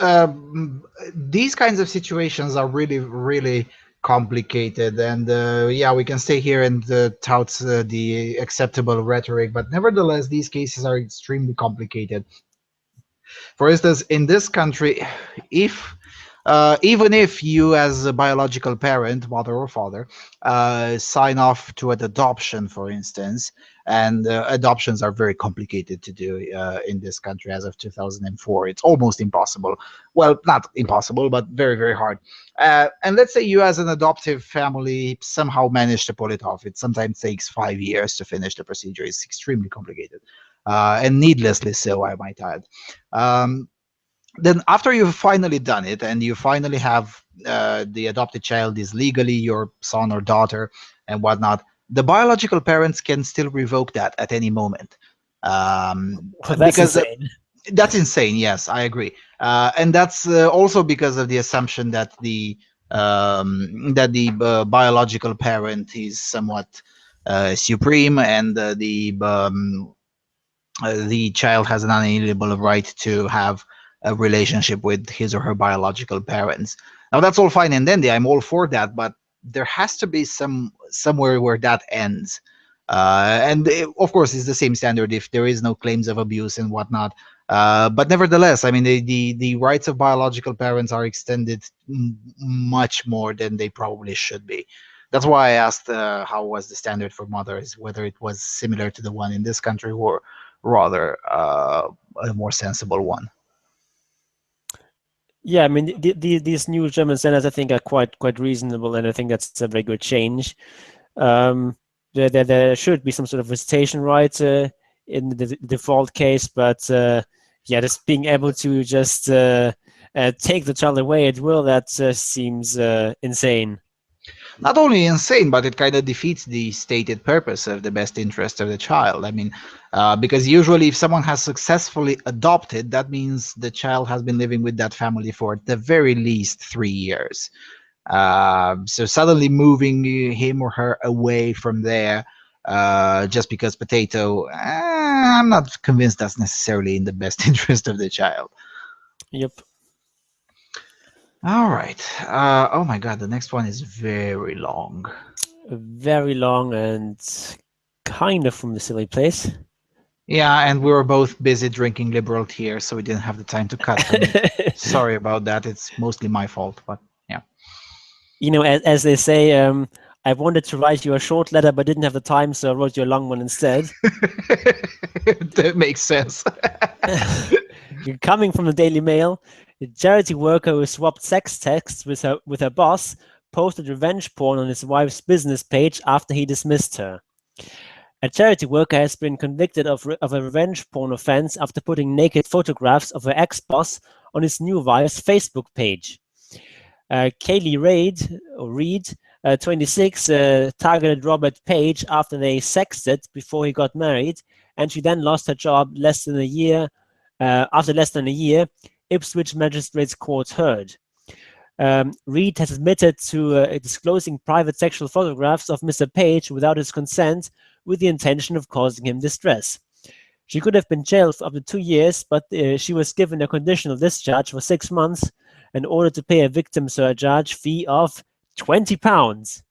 these kinds of situations are really, really complicated, and yeah, we can stay here and tout the acceptable rhetoric, but nevertheless, these cases are extremely complicated. For instance, in this country, if even if you, as a biological parent, mother or father, sign off to an adoption, for instance, and adoptions are very complicated to do in this country as of 2004. It's almost impossible. Well, not impossible, but very, very hard. And let's say you, as an adoptive family, somehow manage to pull it off. It sometimes takes 5 years to finish the procedure. It's extremely complicated, and needlessly so, I might add. Um, then after you've finally done it and you finally have the adopted child is legally your son or daughter and whatnot, the biological parents can still revoke that at any moment. Well, that's Because insane. that's insane. Yes, I agree. And that's also because of the assumption that the biological parent is somewhat supreme, and the child has an unalienable right to have a relationship with his or her biological parents. Now that's all fine and dandy. I'm all for that, but there has to be somewhere where that ends. And of course, it's the same standard if there is no claims of abuse and whatnot. But nevertheless, I mean, the rights of biological parents are extended much more than they probably should be. That's why I asked how was the standard for mothers, whether it was similar to the one in this country or rather a more sensible one. Yeah, I mean, these new German standards, I think, are quite reasonable, and I think that's a very good change. There should be some sort of visitation right in the default case, but yeah, just being able to just take the child away at will, that seems insane. Not only insane, but it kind of defeats the stated purpose of the best interest of the child. I mean, because usually if someone has successfully adopted, that means the child has been living with that family for at the very least 3 years. So suddenly moving him or her away from there just because potato, I'm not convinced that's necessarily in the best interest of the child. Yep. All right. Oh my God, the next one is very long. Very long and kind of from the silly place. Yeah, and we were both busy drinking liberal tea, so we didn't have the time to cut them. Sorry about that. It's mostly my fault, but yeah. You know, as they say, I wanted to write you a short letter, but didn't have the time, so I wrote you a long one instead. That makes sense. Coming from the Daily Mail, a charity worker who swapped sex texts with her boss posted revenge porn on his wife's business page after he dismissed her. A charity worker has been convicted of a revenge porn offense after putting naked photographs of her ex-boss on his new wife's Facebook page. Kaylee Reed, 26, targeted Robert Page after they sexted before he got married, and she then lost her job less than a year. After less than a year, Ipswich Magistrates Court heard. Reed has admitted to disclosing private sexual photographs of Mr. Page without his consent, with the intention of causing him distress. She could have been jailed for up to 2 years, but she was given a conditional discharge for 6 months in order to pay a victim surcharge fee of £20.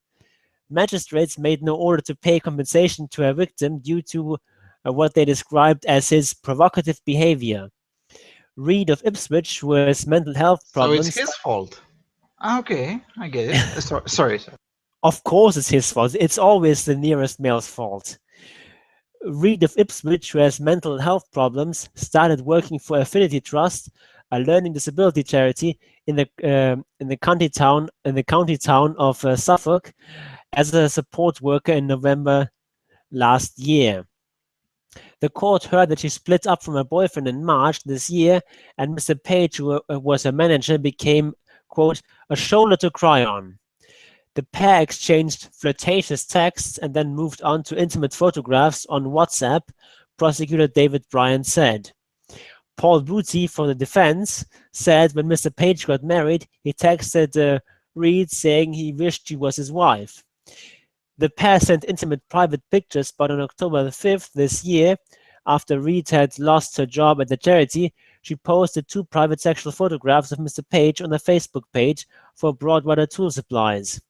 Magistrates made no order to pay compensation to a victim due to what they described as his provocative behavior. Reed of Ipswich, who has mental health problems. So it's his fault. Okay, I get it. Sorry. Of course it's his fault. It's always the nearest male's fault. Reed of Ipswich, who has mental health problems, started working for Affinity Trust, a learning disability charity in the county town of Suffolk, as a support worker in November last year. The court heard that she split up from her boyfriend in March this year, and Mr. Page, who was her manager, became, quote, a shoulder to cry on. The pair exchanged flirtatious texts and then moved on to intimate photographs on WhatsApp, prosecutor David Bryant said. Paul Booty for the defense said when Mr. Page got married, he texted Reed saying he wished she was his wife. The pair sent intimate private pictures, but on October the 5th this year, after Reed had lost her job at the charity, she posted 2 private sexual photographs of Mr. Page on the Facebook page for Broadwater Tool Supplies.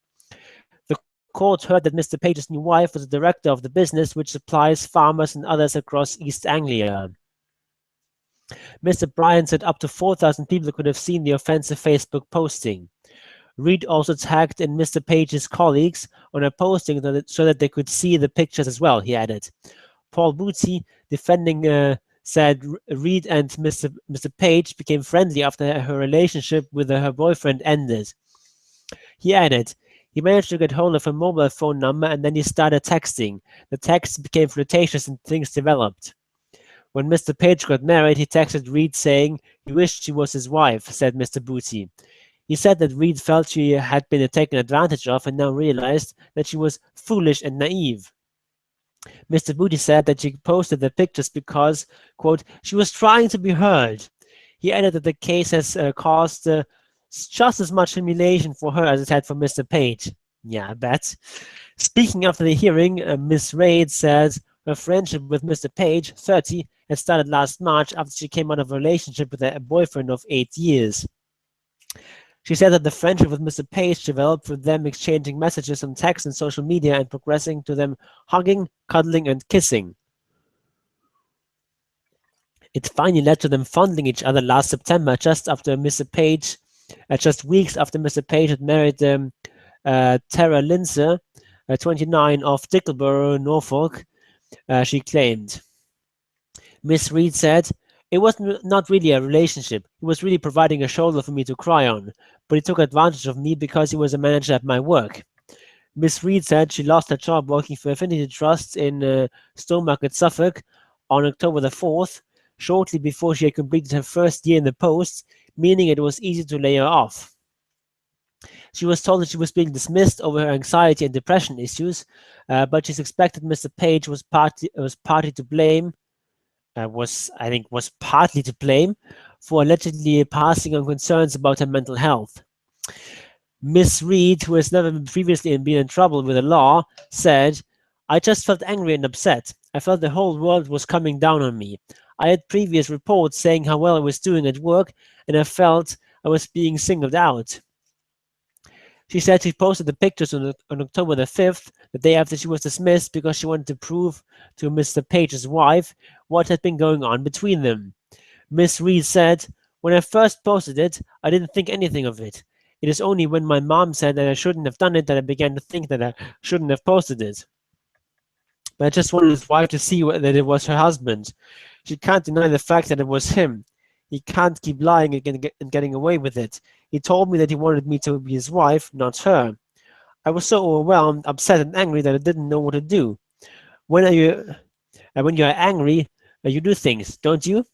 The court heard that Mr. Page's new wife was the director of the business, which supplies farmers and others across East Anglia. Mr. Bryant said up to 4,000 people could have seen the offensive Facebook posting. Reed also tagged in Mr. Page's colleagues on a posting so that they could see the pictures as well, he added. Paul Booty, defending, said Reed and Mr. Page became friendly after her relationship with her boyfriend ended. He added, he managed to get hold of her mobile phone number and then he started texting. The texts became flirtatious and things developed. When Mr. Page got married, he texted Reed saying he wished she was his wife, said Mr. Booty. He said that Reed felt she had been taken advantage of and now realized that she was foolish and naive. Mr. Booty said that she posted the pictures because, quote, she was trying to be heard. He added that the case has caused just as much humiliation for her as it had for Mr. Page. Yeah, I bet. Speaking after the hearing, Miss Reid said her friendship with Mr. Page, 30, had started last March after she came out of a relationship with a boyfriend of 8 years. She said that the friendship with Mr. Page developed from them exchanging messages on text and social media and progressing to them hugging, cuddling, and kissing. It finally led to them fondling each other last September, just weeks after Mr. Page had married Tara Lindsay, 29, of Dickleborough, Norfolk, she claimed. Miss Reid said, it was not really a relationship. He was really providing a shoulder for me to cry on, but he took advantage of me because he was a manager at my work. Miss Reid said she lost her job working for Affinity Trust in Stowmarket, Suffolk, on October the 4th, shortly before she had completed her first year in the post, meaning it was easy to lay her off. She was told that she was being dismissed over her anxiety and depression issues, but she suspected Mr. Page was partly to blame for allegedly passing on concerns about her mental health. Miss Reid, who has never previously been in trouble with the law, said, I just felt angry and upset. I felt the whole world was coming down on me. I had previous reports saying how well I was doing at work, and I felt I was being singled out. She said she posted the pictures on October the 5th, the day after she was dismissed, because she wanted to prove to Mr. Page's wife what had been going on between them. Miss Reid said, when I first posted it, I didn't think anything of it. It is only when my mom said that I shouldn't have done it that I began to think that I shouldn't have posted it. But I just wanted his wife to see that it was her husband. She can't deny the fact that it was him. He can't keep lying and getting away with it. He told me that he wanted me to be his wife, not her. I was so overwhelmed, upset, and angry that I didn't know what to do. When you are angry, you do things, don't you?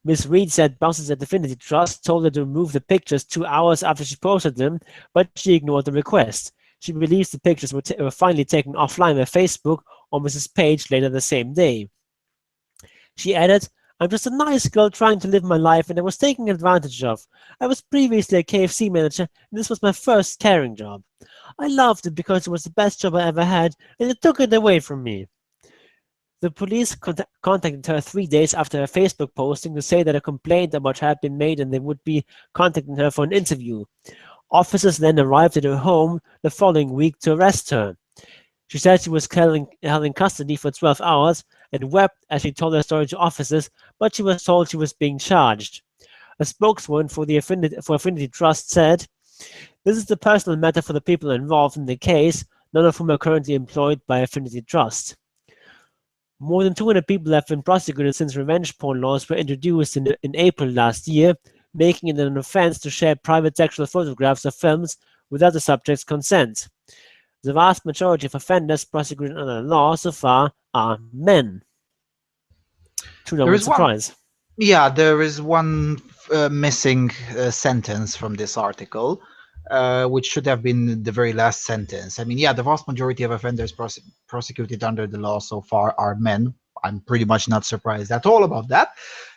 Miss Reid said bosses at Affinity Trust told her to remove the pictures 2 hours after she posted them, but she ignored the request. She believes the pictures were finally taken offline by Facebook on Mrs. Page later the same day. She added, I'm just a nice girl trying to live my life and I was taken advantage of. I was previously a KFC manager and this was my first caring job. I loved it because it was the best job I ever had and it took it away from me. The police contacted her 3 days after her Facebook posting to say that a complaint about her had been made and they would be contacting her for an interview. Officers then arrived at her home the following week to arrest her. She said she was held in custody for 12 hours and wept as she told her story to officers, but she was told she was being charged. A spokeswoman for Affinity Trust said, this is a personal matter for the people involved in the case, none of whom are currently employed by Affinity Trust. More than 200 people have been prosecuted since revenge porn laws were introduced in April last year, making it an offense to share private sexual photographs or films without the subject's consent. The vast majority of offenders prosecuted under the law so far are men. To no one's surprise. There is one missing sentence from this article, which should have been the very last sentence. I mean, the vast majority of offenders prosecuted under the law so far are men. I'm pretty much not surprised at all about that.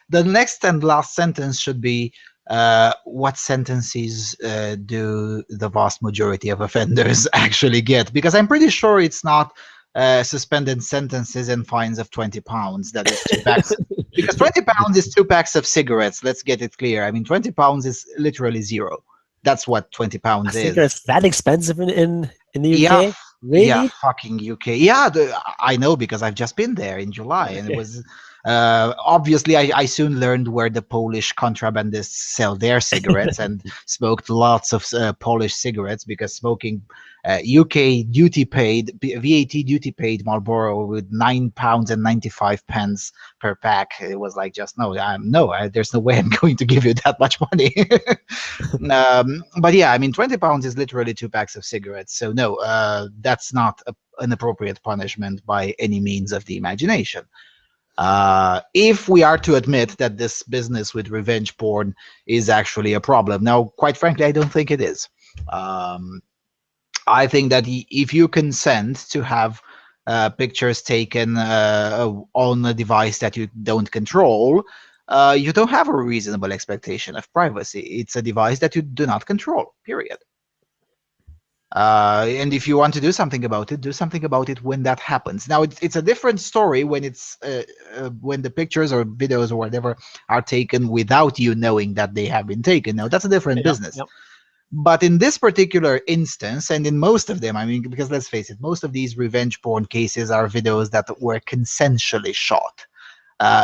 The next and last sentence should be, what sentences do the vast majority of offenders actually get? Because I'm pretty sure it's not suspended sentences and fines of £20. That is 2 packs. Because £20 is 2 packs of cigarettes. Let's get it clear. I mean, £20 is literally zero. That's what £20 is. Cigarettes that expensive in the UK? Really? Yeah, fucking UK. Yeah, I know because I've just been there in July, and it was Obviously, I soon learned where the Polish contrabandists sell their cigarettes and smoked lots of Polish cigarettes, because smoking UK duty paid, VAT duty paid Marlboro with £9 and 95 pence per pack. It was like, just no, there's no way I'm going to give you that much money. But yeah, I mean, £20 is literally 2 packs of cigarettes. So no, that's not an appropriate punishment by any means of the imagination. If we are to admit that this business with revenge porn is actually a problem. Now, quite frankly, I don't think it is. I think that if you consent to have pictures taken on a device that you don't control, you don't have a reasonable expectation of privacy. It's a device that you do not control, period. And if you want to do something about it, do something about it when that happens. Now, it's a different story when it's when the pictures or videos or whatever are taken without you knowing that they have been taken. Now, that's a different business. Yep. But in this particular instance, and in most of them, I mean, because let's face it, most of these revenge porn cases are videos that were consensually shot.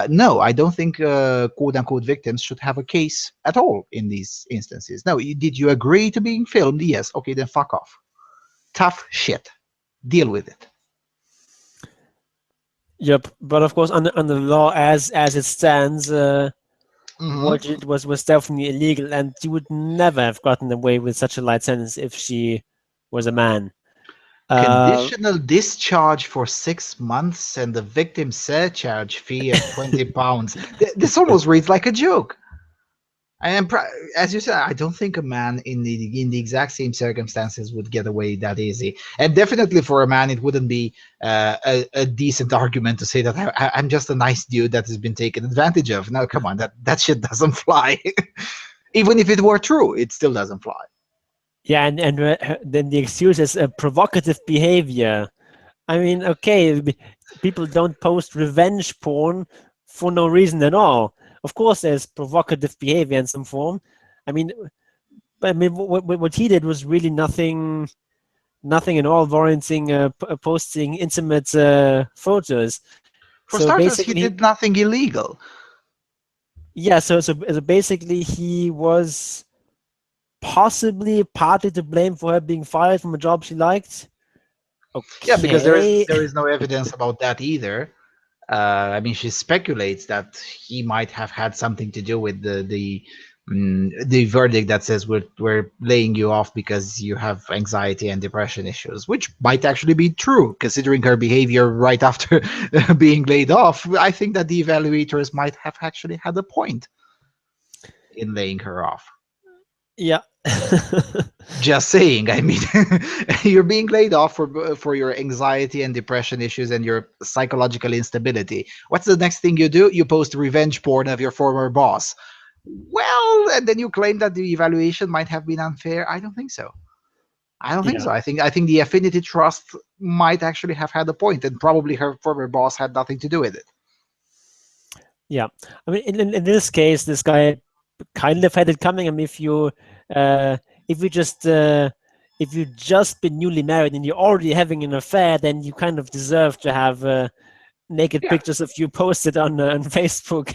No, I don't think quote-unquote victims should have a case at all in these instances. No, did you agree to being filmed? Yes. Okay, then fuck off. Tough shit. Deal with it. Yep, but of course, under the law as it stands, what it was definitely illegal, and she would never have gotten away with such a light sentence if she was a man. Conditional discharge for 6 months and the victim surcharge fee of £20. This almost reads like a joke. And as you said, I don't think a man in the exact same circumstances would get away that easy. And definitely for a man, it wouldn't be a decent argument to say that I'm just a nice dude that has been taken advantage of. No, come on, that shit doesn't fly. Even if it were true, it still doesn't fly. Yeah, and then the excuse is provocative behavior. I mean, okay, people don't post revenge porn for no reason at all. Of course, there's provocative behavior in some form. I mean, what he did was really nothing at all warranting posting intimate photos. For starters, he did nothing illegal. Yeah, so basically he was possibly partly to blame for her being fired from a job she liked. Okay. Yeah, because there is no evidence about that either. I mean, she speculates that he might have had something to do with the verdict that says we're laying you off because you have anxiety and depression issues, which might actually be true considering her behavior right after being laid off. I think that the evaluators might have actually had a point in laying her off. Yeah. Just saying. I mean, you're being laid off for your anxiety and depression issues and your psychological instability. What's the next thing you do? You post revenge porn of your former boss. Well, and then you claim that the evaluation might have been unfair. I don't think so. I don't think so. I think the Affinity Trust might actually have had a point, and probably her former boss had nothing to do with it. Yeah, I mean, in this case, this guy kind of had it coming. I mean, if you just been newly married and you're already having an affair, then you kind of deserve to have naked pictures of you posted on Facebook.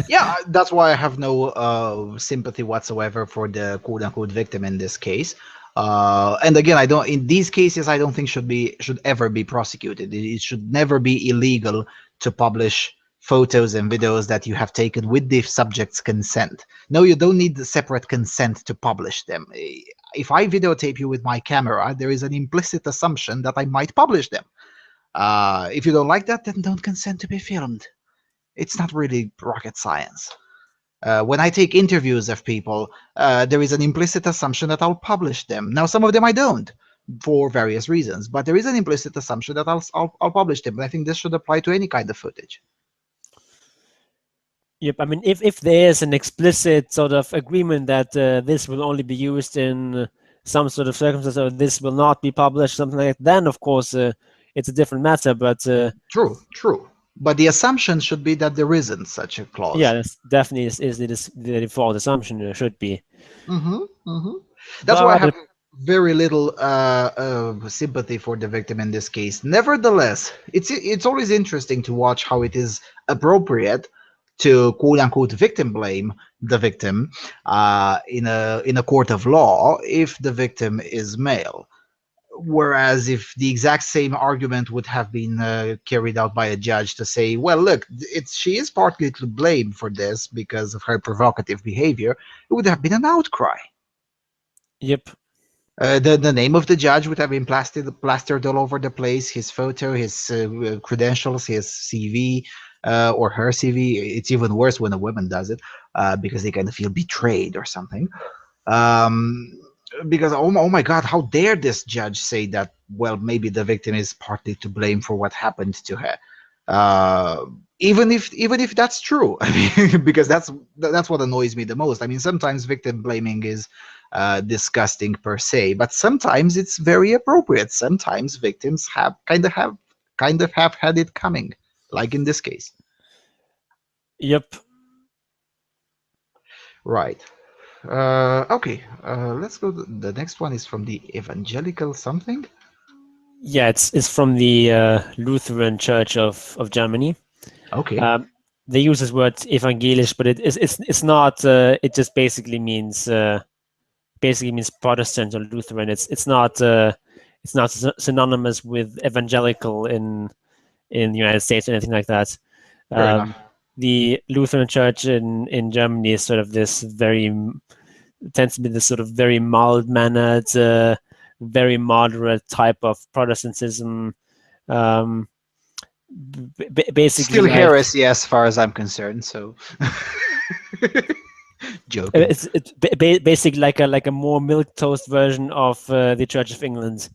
Yeah, that's why I have no sympathy whatsoever for the quote-unquote victim in this case. And again, in these cases, I don't think should ever be prosecuted. It should never be illegal to publish photos and videos that you have taken with the subject's consent. No, you don't need the separate consent to publish them. If I videotape you with my camera, there is an implicit assumption that I might publish them. If you don't like that, then don't consent to be filmed. It's not really rocket science. When I take interviews of people, there is an implicit assumption that I'll publish them. Now, some of them I don't, for various reasons, but there is an implicit assumption that I'll publish them. And I think this should apply to any kind of footage. Yep, I mean, if there's an explicit sort of agreement that this will only be used in some sort of circumstance, or this will not be published, something like that, then of course it's a different matter. But true. But the assumption should be that there isn't such a clause. Yeah, that's definitely is the default assumption. Should be. That's why I have very little sympathy for the victim in this case. Nevertheless, it's always interesting to watch how it is appropriate to quote unquote victim blame the victim in a court of law if the victim is male. Whereas if the exact same argument would have been carried out by a judge to say, well, look, she is partly to blame for this because of her provocative behavior, it would have been an outcry. Yep. The name of the judge would have been plastered all over the place. His photo, his credentials, his CV, or her CV. It's even worse when a woman does it because they kind of feel betrayed or something. Um, because oh my God, how dare this judge say that? Well, maybe the victim is partly to blame for what happened to her. Uh, even if that's true, I mean, because that's what annoys me the most. I mean, sometimes victim blaming is disgusting per se, but sometimes it's very appropriate. Sometimes victims have had it coming, like in this case. Yep. Right. Okay. Let's go. The next one is from the evangelical something. Yeah, it's from the Lutheran Church of Germany. Okay. They use this word evangelisch, but it's not. It just basically means Protestant or Lutheran. It's not synonymous with evangelical in the United States or anything like that. Fair enough. The Lutheran Church in Germany is sort of this tends to be this sort of very mild mannered, very moderate type of Protestantism. Basically, Still like heresy as far as I'm concerned. So, joking. it's basically like a more milk toast version of the Church of England.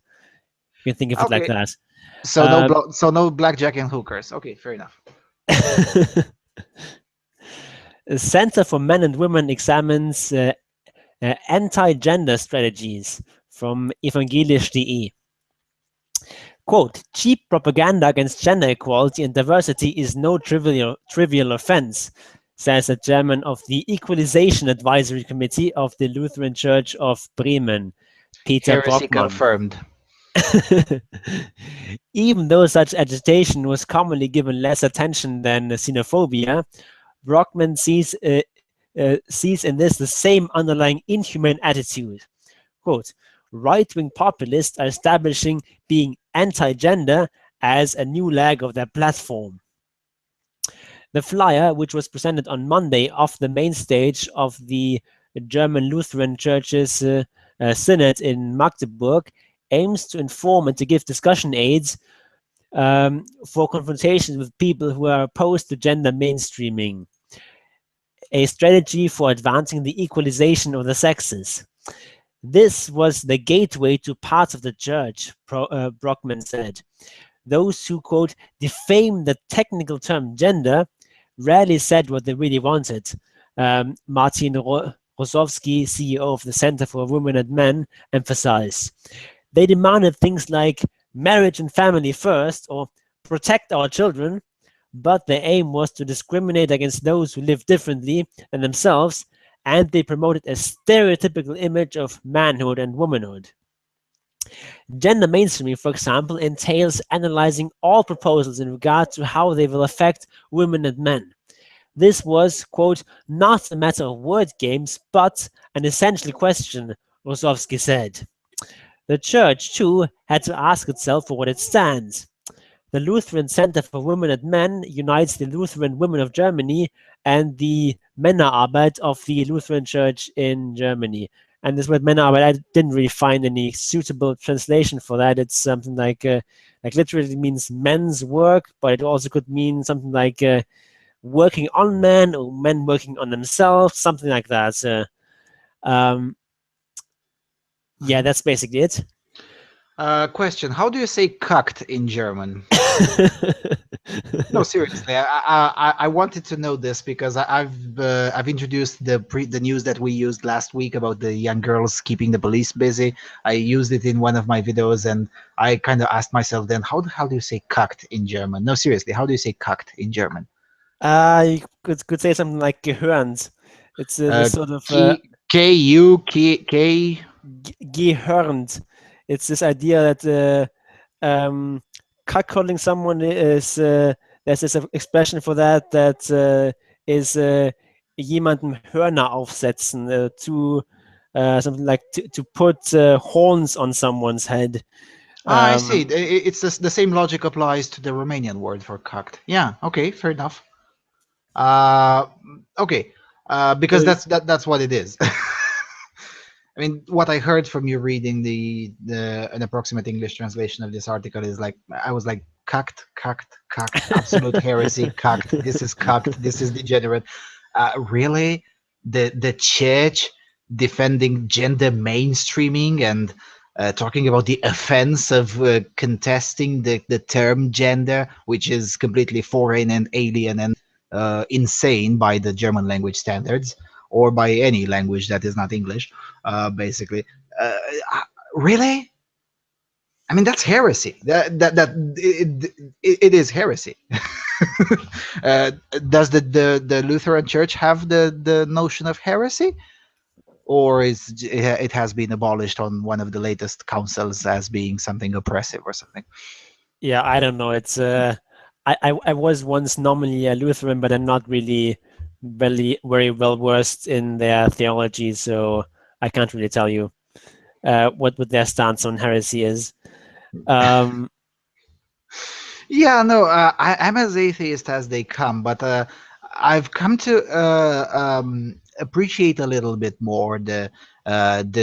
You can think of it like Okay. that. So no blackjack and hookers. Okay, fair enough. The Center for Men and Women examines anti-gender strategies from evangelisch.de. Quote, cheap propaganda against gender equality and diversity is no trivial offense, says a chairman of the Equalization Advisory Committee of the Lutheran Church of Bremen, Peter Heresy Brockmann. confirmed. Even though such agitation was commonly given less attention than xenophobia, Brockmann sees in this the same underlying inhumane attitude. Quote, right-wing populists are establishing being anti-gender as a new leg of their platform. The flyer, which was presented on Monday off the main stage of the German Lutheran Church's synod in Magdeburg, aims to inform and to give discussion aids for confrontations with people who are opposed to gender mainstreaming, a strategy for advancing the equalization of the sexes. This was the gateway to parts of the church, Brockmann said. Those who, quote, defame the technical term gender rarely said what they really wanted. Martin Rosowski, CEO of the Center for Women and Men, emphasized. They demanded things like marriage and family first, or protect our children, but their aim was to discriminate against those who live differently than themselves, and they promoted a stereotypical image of manhood and womanhood. Gender mainstreaming, for example, entails analyzing all proposals in regard to how they will affect women and men. This was, quote, not a matter of word games, but an essential question, Rosowski said. The church, too, had to ask itself for what it stands. The Lutheran Center for Women and Men unites the Lutheran Women of Germany and the Männerarbeit of the Lutheran Church in Germany. And this word Männerarbeit, I didn't really find any suitable translation for that. It's something like literally means men's work, but it also could mean something like working on men or men working on themselves, something like that. Yeah, that's basically it. Question: how do you say "cucked" in German? No, seriously, I wanted to know this because I've introduced the news that we used last week about the young girls keeping the police busy. I used it in one of my videos, and I kind of asked myself then, how the hell do you say "cucked" in German? No, seriously, how do you say "cucked" in German? You could say something like gehörnt. It's this sort of K U K. gehörnt. It's this idea that cuckolding someone is there's this expression for that is jemandem Hörner aufsetzen, to something like to put horns on someone's head. I see. It's the same logic applies to the Romanian word for cucked. Yeah. Okay. Fair enough. Okay. Because that's what it is. I mean, what I heard from you reading an approximate English translation of this article is like, I was like, cucked, absolute heresy, cucked. This is cucked. This is degenerate. Really, the church defending gender mainstreaming and talking about the offense of contesting the term gender, which is completely foreign and alien and insane by the German language standards, or by any language that is not English, basically. Uh, really? I mean, that's heresy. It is heresy. Does the Lutheran Church have the notion of heresy, or it has been abolished on one of the latest councils as being something oppressive or something? Yeah, I don't know. It's I was once nominally a Lutheran, but I'm not really very well versed in their theology, so I can't really tell you what their stance on heresy is. Yeah, no, I'm as atheist as they come, but I've come to appreciate a little bit more the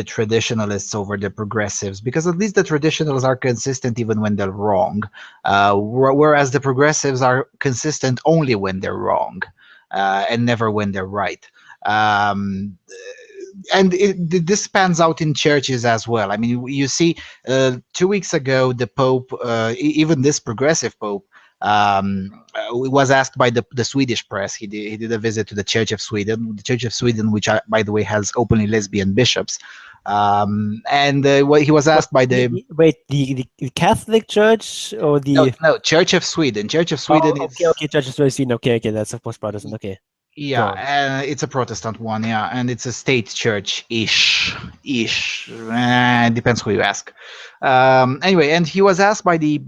traditionalists over the progressives, because at least the traditionalists are consistent even when they're wrong, whereas the progressives are consistent only when they're wrong, and never when they're right. And this pans out in churches as well. I mean, you see, 2 weeks ago, the Pope, even this progressive Pope, was asked by the Swedish press. He did a visit to the Church of Sweden, which, by the way, has openly lesbian bishops. And he was asked by the the Catholic Church or the no, Church of Sweden. Church of Sweden is Church of Sweden. Okay, that's of course Protestant. Okay. yeah, it's a Protestant one, yeah, and it's a state church-ish. Depends who you ask. Anyway, and he was asked by the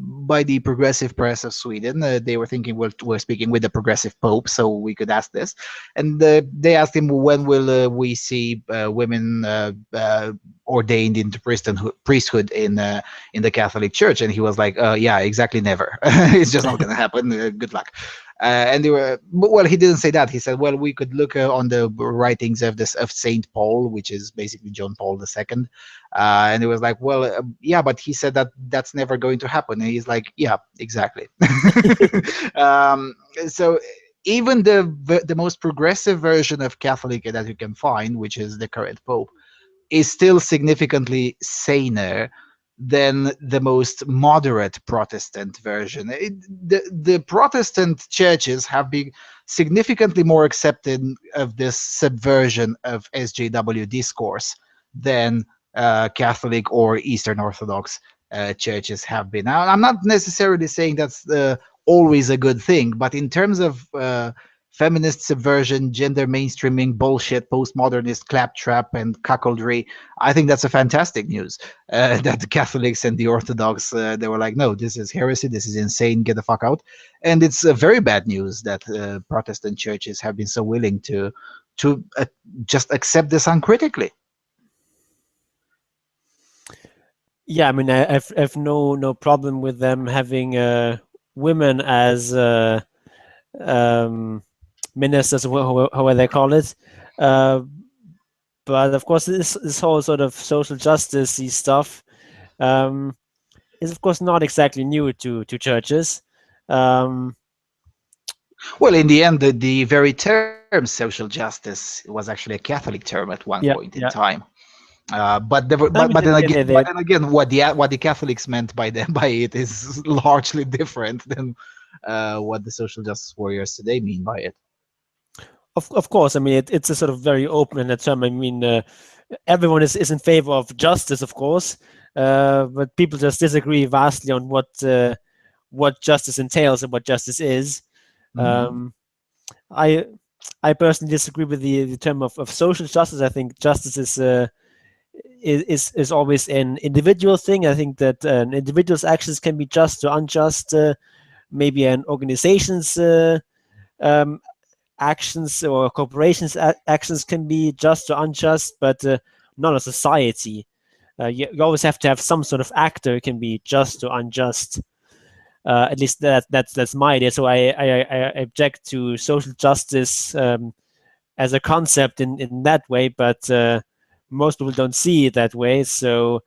progressive press of Sweden. They were thinking we're speaking with the progressive Pope, so we could ask this. And they asked him, when will we see women ordained into priesthood in the Catholic Church? And he was like, yeah, exactly, never. It's just not going to happen. Good luck. And they were, well, he didn't say that. He said, well, we could look on the writings of Saint Paul, which is basically John Paul II. And it was like, well, yeah, but he said that that's never going to happen. And he's like, yeah, exactly. So even the most progressive version of Catholic that you can find, which is the current Pope, is still significantly saner than the most moderate Protestant version. The Protestant churches have been significantly more accepting of this subversion of SJW discourse than Catholic or Eastern Orthodox churches have been. Now, I'm not necessarily saying that's always a good thing, but in terms of feminist subversion, gender mainstreaming bullshit, postmodernist claptrap, and cuckoldry, I think that's a fantastic news. That the Catholics and the Orthodox, they were like, no, this is heresy, this is insane, get the fuck out. And it's very bad news that Protestant churches have been so willing to just accept this uncritically. Yeah, I mean, I've no problem with them having women as ministers, however they call it. But of course, this whole sort of social justice stuff is, of course, not exactly new to churches. Well, in the end, the very term social justice was actually a Catholic term at one point in time. But then again, what the Catholics meant by it is largely different than what the social justice warriors today mean by it. Of course, I mean it's a sort of very open term. I mean, everyone is in favor of justice, of course, but people just disagree vastly on what justice entails and what justice is. Mm-hmm. I personally disagree with the term of social justice. I think justice is always an individual thing. I think that an individual's actions can be just or unjust. Maybe an organization's um, actions or corporations' actions can be just or unjust, but not a society. You always have to have some sort of actor. It can be just or unjust. At least that's my idea. So I object to social justice as a concept in that way, but most people don't see it that way. So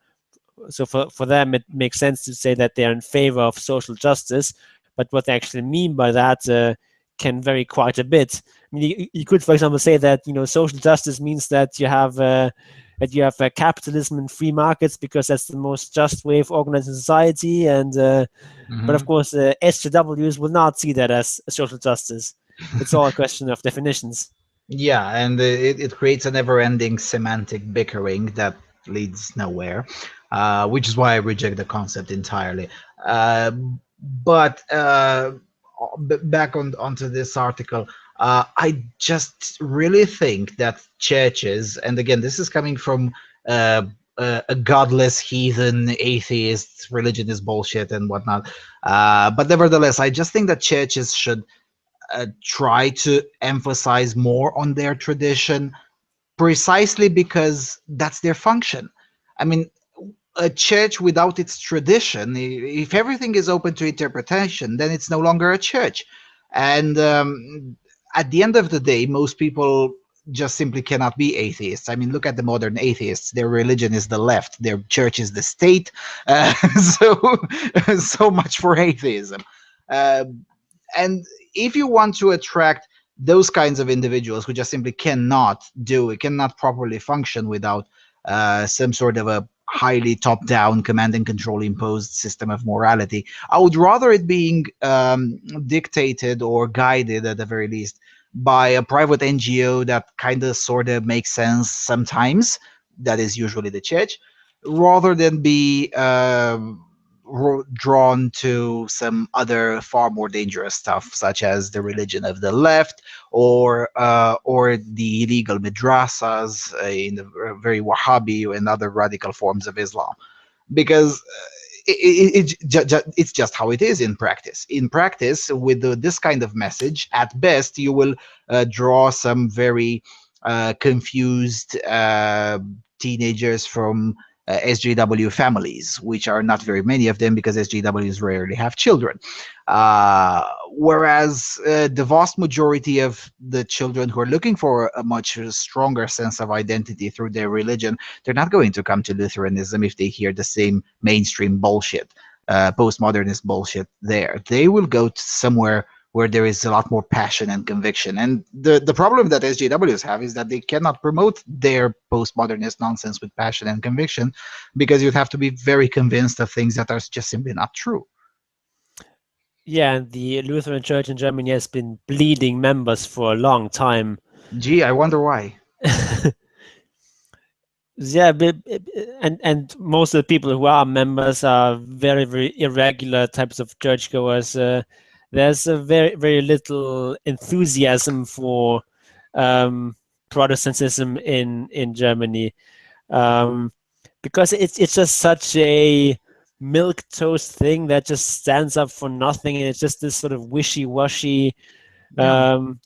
for them, it makes sense to say that they're in favor of social justice. But what they actually mean by that can vary quite a bit. I mean, you could, for example, say that social justice means that you have capitalism and free markets because that's the most just way of organizing society. And but of course, SJWs will not see that as social justice. It's all a question of definitions. Yeah, and it creates a never-ending semantic bickering that leads nowhere, which is why I reject the concept entirely. But back onto this article, I just really think that churches, and again, this is coming from a godless, heathen, atheist, religion is bullshit and whatnot. But nevertheless, I just think that churches should try to emphasize more on their tradition, precisely because that's their function. I mean, a church without its tradition, if everything is open to interpretation, then it's no longer a church. And at the end of the day, most people just simply cannot be atheists. I mean, look at the modern atheists. Their religion is the left. Their church is the state. So much for atheism. And if you want to attract those kinds of individuals who just simply cannot properly function without some sort of a highly top-down command and control imposed system of morality, I would rather it being dictated or guided at the very least by a private NGO that kind of sort of makes sense sometimes, that is usually the church, rather than be drawn to some other far more dangerous stuff, such as the religion of the left or the illegal madrasas in the very Wahhabi and other radical forms of Islam, because it's just how it is in practice. In practice, with this kind of message, at best, you will draw some very confused teenagers from SJW families, which are not very many of them because SJWs rarely have children. Whereas the vast majority of the children who are looking for a much stronger sense of identity through their religion, they're not going to come to Lutheranism if they hear the same mainstream bullshit, postmodernist bullshit there. They will go to somewhere where there is a lot more passion and conviction. And the problem that SJWs have is that they cannot promote their postmodernist nonsense with passion and conviction, because you'd have to be very convinced of things that are just simply not true. Yeah, and the Lutheran Church in Germany has been bleeding members for a long time. Gee, I wonder why. Yeah, and most of the people who are members are very, very irregular types of churchgoers. There's a very little enthusiasm for Protestantism in Germany, because it's just such a milquetoast thing that just stands up for nothing, and it's just this sort of wishy-washy kind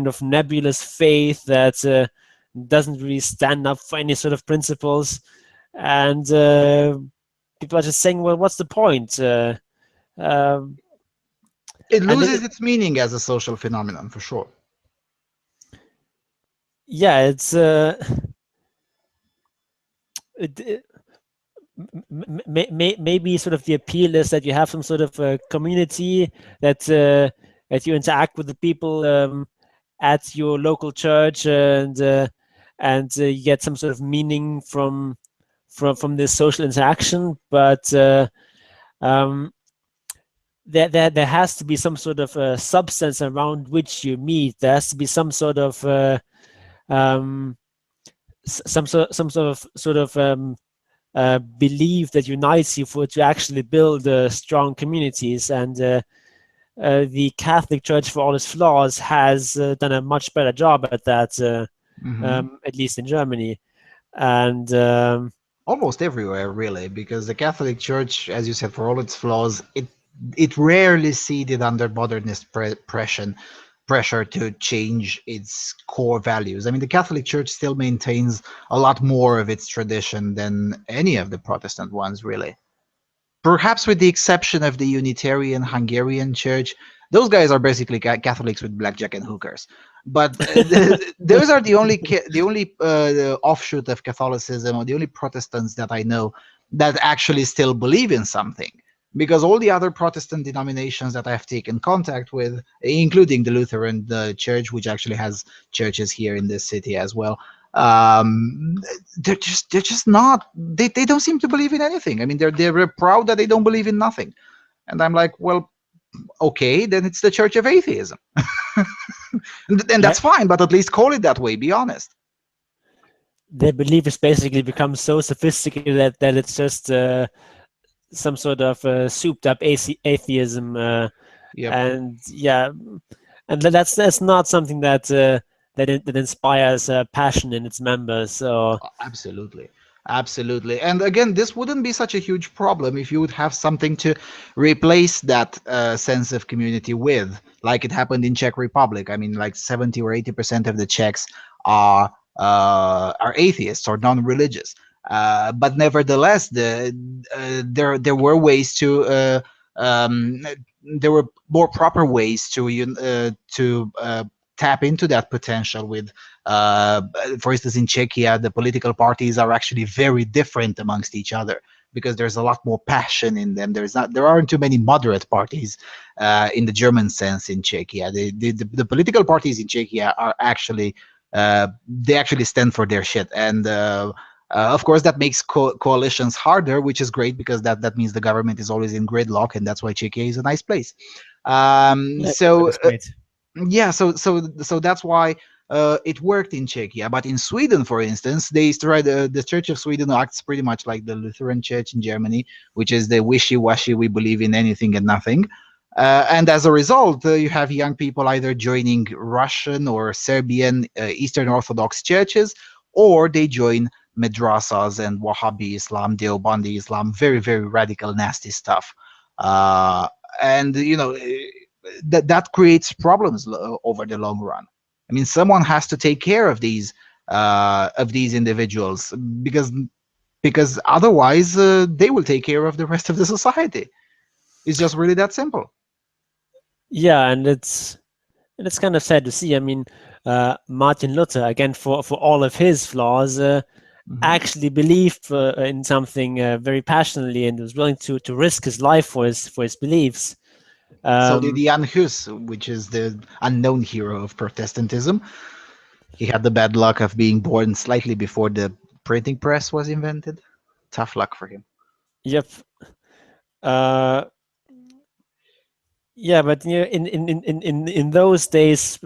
of nebulous faith that doesn't really stand up for any sort of principles, and people are just saying, well, what's the point? It loses its meaning as a social phenomenon, for sure. Yeah, it's maybe sort of the appeal is that you have some sort of a community that you interact with the people at your local church, and you get some sort of meaning from this social interaction. But there has to be some sort of substance around which you meet. There has to be some sort of belief that unites you to actually build strong communities. And the Catholic Church, for all its flaws, has done a much better job at that, at least in Germany. And Almost everywhere, really, because the Catholic Church, as you said, for all its flaws, it rarely ceded under modernist pressure to change its core values. I mean, the Catholic Church still maintains a lot more of its tradition than any of the Protestant ones, really. Perhaps with the exception of the Unitarian Hungarian Church. Those guys are basically Catholics with blackjack and hookers. But those are the only offshoot of Catholicism, or the only Protestants that I know that actually still believe in something. Because all the other Protestant denominations that I've taken contact with, including the Lutheran Church, which actually has churches here in this city as well, um, they're just not. They don't seem to believe in anything. I mean, they're proud that they don't believe in nothing. And I'm like, well, okay, then it's the Church of Atheism. And yeah, that's fine, but at least call it that way. Be honest. their belief has basically become so sophisticated that it's just some sort of souped up atheism. Yep. And yeah, and that's not something that inspires passion in its members. So Absolutely. Absolutely. And again, this wouldn't be such a huge problem if you would have something to replace that sense of community with, like it happened in Czech Republic. I mean, like 70 or 80% of the Czechs are atheists or non-religious. But nevertheless, there were ways to there were more proper ways to tap into that potential with for instance, in Czechia, the political parties are actually very different amongst each other because there's a lot more passion in them. There aren't too many moderate parties in the German sense in Czechia. The political parties in Czechia are actually they actually stand for their shit, and of course that makes coalitions harder, which is great because that means the government is always in gridlock, and that's why Czechia is a nice place. yeah, So that's great. yeah, so that's why it worked in Czechia. But in Sweden, for instance, they tried the Church of Sweden acts pretty much like the Lutheran Church in Germany, which is the wishy-washy, we believe in anything and nothing. And as a result, you have young people either joining Russian or Serbian Eastern Orthodox churches, or they join madrasas and Wahhabi Islam, Deobandi Islam, very, very radical, nasty stuff. And that creates problems over the long run. I mean, someone has to take care of these individuals because otherwise they will take care of the rest of the society. It's just really that simple. Yeah, and it's kind of sad to see. I mean, Martin Luther, again, for all of his flaws, actually believed in something very passionately and was willing to risk his life for his beliefs. So did Jan Hus, which is the unknown hero of Protestantism. He had the bad luck of being born slightly before the printing press was invented. Tough luck for him. Yep. Yeah, but in those days,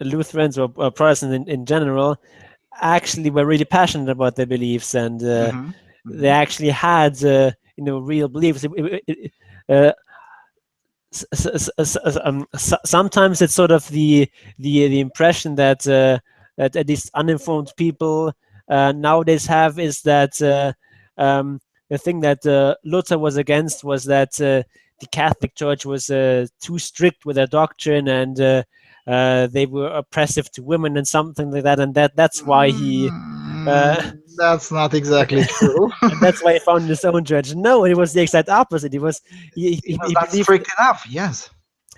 Lutherans or Protestants in general actually were really passionate about their beliefs, and they actually had real beliefs. Sometimes it's sort of the impression that that at least uninformed people nowadays have is that the thing that Luther was against was that the Catholic Church was too strict with their doctrine, and they were oppressive to women and something like that, and that's why he. That's not exactly true. And that's why he founded his own church. No, it was the exact opposite. He was He was he not believed. strict enough. Yes.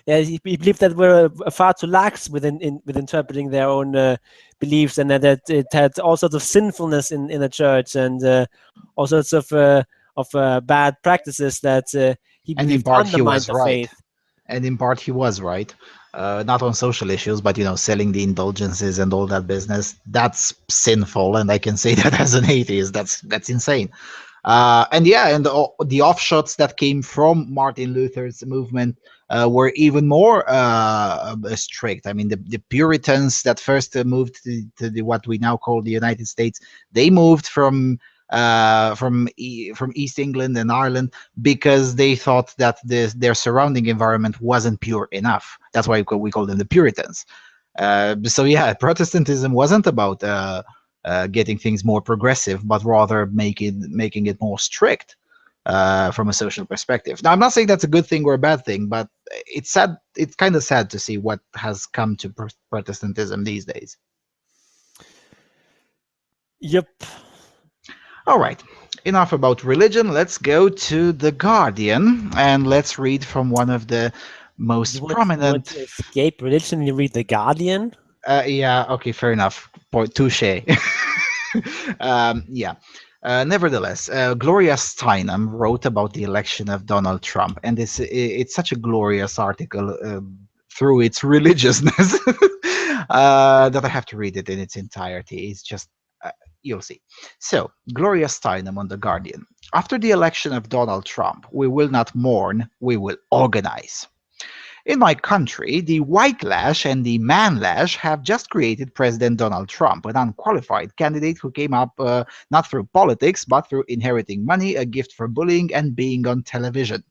Yeah, he believed that we're far too lax with interpreting their own beliefs, and that it had all sorts of sinfulness in the church, and all sorts of bad practices that he And in believed part he undermined was the right. faith. And in part he was right. Not on social issues, but selling the indulgences and all that business. That's sinful, and I can say that as an atheist. That's insane. And yeah, and the offshoots that came from Martin Luther's movement were even more strict. I mean, the Puritans that first moved to what we now call the United States, they moved from East England and Ireland because they thought that their surrounding environment wasn't pure enough. That's why we call them the Puritans. So yeah, Protestantism wasn't about getting things more progressive, but rather making it more strict from a social perspective. Now, I'm not saying that's a good thing or a bad thing, but it's sad. It's kind of sad to see what has come to Protestantism these days. Yep. All right. Enough about religion. Let's go to The Guardian and let's read from one of the most You want prominent. to escape religion? You read The Guardian. Yeah, okay, fair enough. Touche. Yeah. Nevertheless, Gloria Steinem wrote about the election of Donald Trump, and it's such a glorious article through its religiousness that I have to read it in its entirety. It's just, you'll see. So, Gloria Steinem on The Guardian. After the election of Donald Trump, we will not mourn, we will organize. In my country, the white lash and the man lash have just created President Donald Trump, an unqualified candidate who came up not through politics, but through inheriting money, a gift for bullying, and being on television.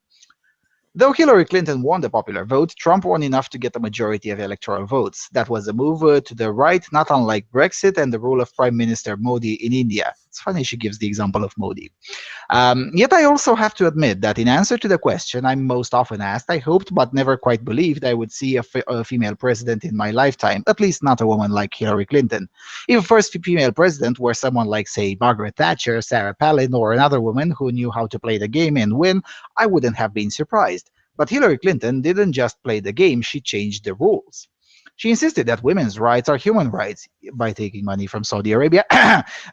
Though Hillary Clinton won the popular vote, Trump won enough to get a majority of electoral votes. That was a move to the right, not unlike Brexit and the rule of Prime Minister Modi in India. It's funny she gives the example of Modi. Yet I also have to admit that in answer to the question I'm most often asked, I hoped but never quite believed I would see a female president in my lifetime, at least not a woman like Hillary Clinton. If a first female president were someone like, say, Margaret Thatcher, Sarah Palin, or another woman who knew how to play the game and win, I wouldn't have been surprised. But Hillary Clinton didn't just play the game, she changed the rules. She insisted that women's rights are human rights by taking money from Saudi Arabia,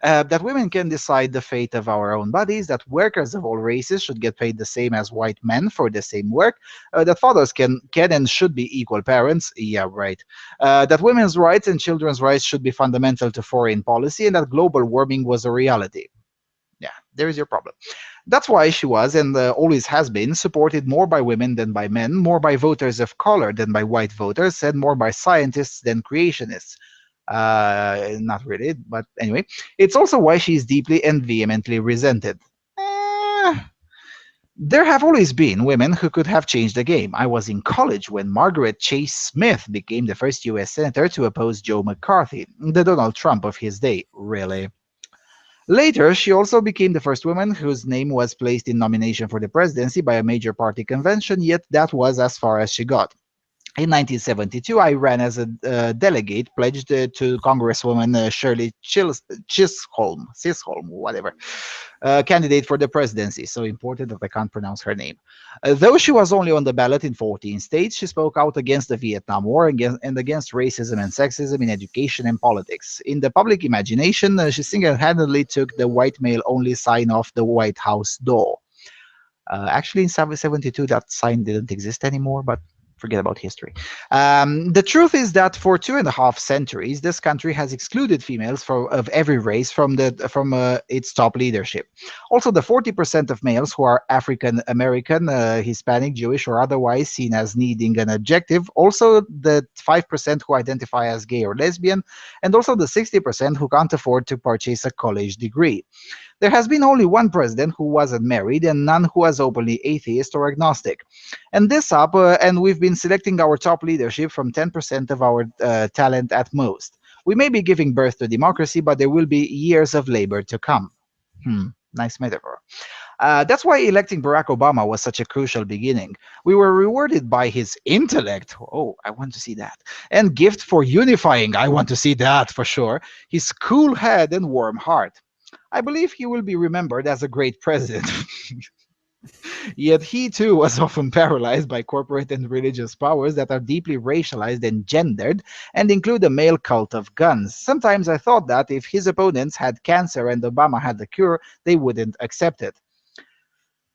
that women can decide the fate of our own bodies, that workers of all races should get paid the same as white men for the same work, that fathers can and should be equal parents, yeah, right, that women's rights and children's rights should be fundamental to foreign policy, and that global warming was a reality. Yeah, there is your problem. That's why she was, and always has been, supported more by women than by men, more by voters of color than by white voters, and more by scientists than creationists. Not really, but anyway. It's also why she is deeply and vehemently resented. Eh, there have always been women who could have changed the game. I was in college when Margaret Chase Smith became the first US senator to oppose Joe McCarthy, the Donald Trump of his day. Really? Later, she also became the first woman whose name was placed in nomination for the presidency by a major party convention, yet that was as far as she got. In 1972, I ran as a delegate pledged to Congresswoman Shirley Chisholm, whatever, candidate for the presidency. So important that I can't pronounce her name. Though she was only on the ballot in 14 states, she spoke out against the Vietnam War and against racism and sexism in education and politics. In the public imagination, she single-handedly took the white male-only sign off the White House door. Actually, in 1972, that sign didn't exist anymore, but forget about history. The truth is that for 2.5 centuries, this country has excluded females of every race from its top leadership. Also, the 40% of males who are African American, Hispanic, Jewish, or otherwise seen as needing an objective, also the 5% who identify as gay or lesbian, and also the 60% who can't afford to purchase a college degree. There has been only one president who wasn't married and none who was openly atheist or agnostic. And we've been selecting our top leadership from 10% of our talent at most. We may be giving birth to democracy, but there will be years of labor to come. Nice metaphor. That's why electing Barack Obama was such a crucial beginning. We were rewarded by his intellect. Oh, I want to see that. And gift for unifying. I want to see that for sure. His cool head and warm heart. I believe he will be remembered as a great president. Yet he too was often paralyzed by corporate and religious powers that are deeply racialized and gendered and include a male cult of guns. Sometimes I thought that if his opponents had cancer and Obama had the cure, they wouldn't accept it.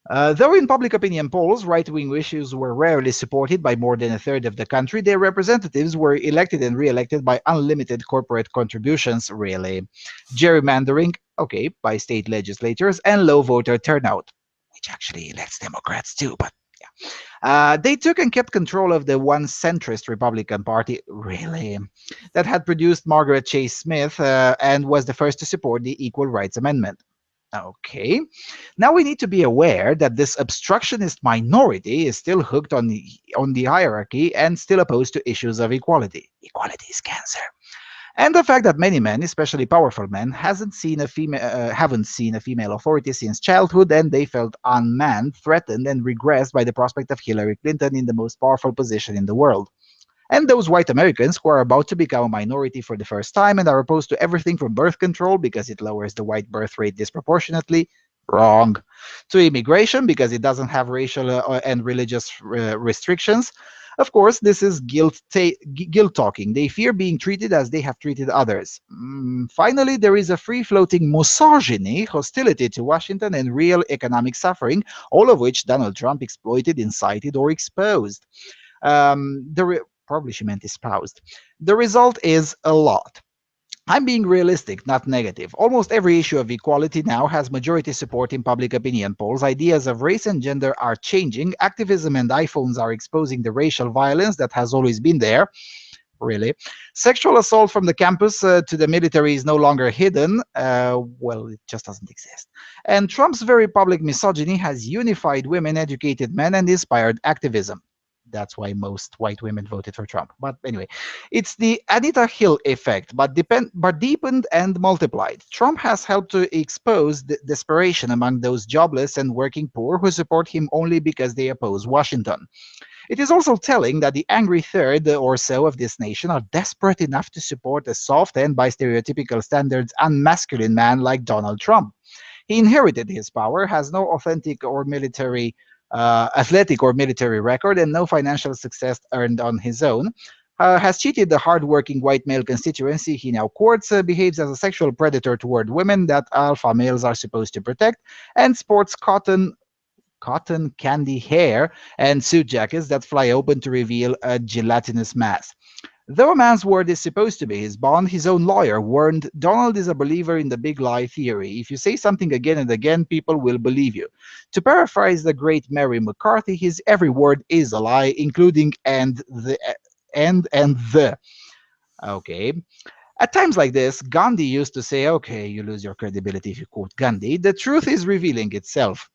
Though in public opinion polls, right-wing issues were rarely supported by more than a third of the country, their representatives were elected and re-elected by unlimited corporate contributions, really. Gerrymandering, okay, by state legislatures, and low voter turnout, which actually elects Democrats too, but yeah. They took and kept control of the once centrist Republican Party, really, that had produced Margaret Chase Smith and was the first to support the Equal Rights Amendment. Okay. Now we need to be aware that this obstructionist minority is still hooked on the hierarchy and still opposed to issues of equality. Equality is cancer. And the fact that many men, especially powerful men, haven't seen a female authority since childhood, and they felt unmanned, threatened, and regressed by the prospect of Hillary Clinton in the most powerful position in the world. And those white Americans who are about to become a minority for the first time and are opposed to everything from birth control because it lowers the white birth rate disproportionately, wrong. To immigration because it doesn't have racial and religious restrictions. Of course, this is guilt talking. They fear being treated as they have treated others. Finally, there is a free floating misogyny, hostility to Washington, and real economic suffering, all of which Donald Trump exploited, incited, or exposed. Probably she meant espoused. The result is a lot. I'm being realistic, not negative. Almost every issue of equality now has majority support in public opinion polls. Ideas of race and gender are changing. Activism and iPhones are exposing the racial violence that has always been there. Really. Sexual assault from the campus to the military is no longer hidden. Well, it just doesn't exist. And Trump's very public misogyny has unified women, educated men, and inspired activism. That's why most white women voted for Trump. But anyway, it's the Anita Hill effect, but deepened and multiplied. Trump has helped to expose the desperation among those jobless and working poor who support him only because they oppose Washington. It is also telling that the angry third or so of this nation are desperate enough to support a soft and, by stereotypical standards, unmasculine man like Donald Trump. He inherited his power, has no athletic or military record, and no financial success earned on his own. Has cheated the hard-working white male constituency he now courts, behaves as a sexual predator toward women that alpha males are supposed to protect, and sports cotton candy hair and suit jackets that fly open to reveal a gelatinous mass. Though a man's word is supposed to be his bond, his own lawyer warned Donald is a believer in the big lie theory. If you say something again and again, people will believe you. To paraphrase the great Mary McCarthy, his every word is a lie, including and the. Okay. At times like this, Gandhi used to say, okay, you lose your credibility if you quote Gandhi. The truth is revealing itself.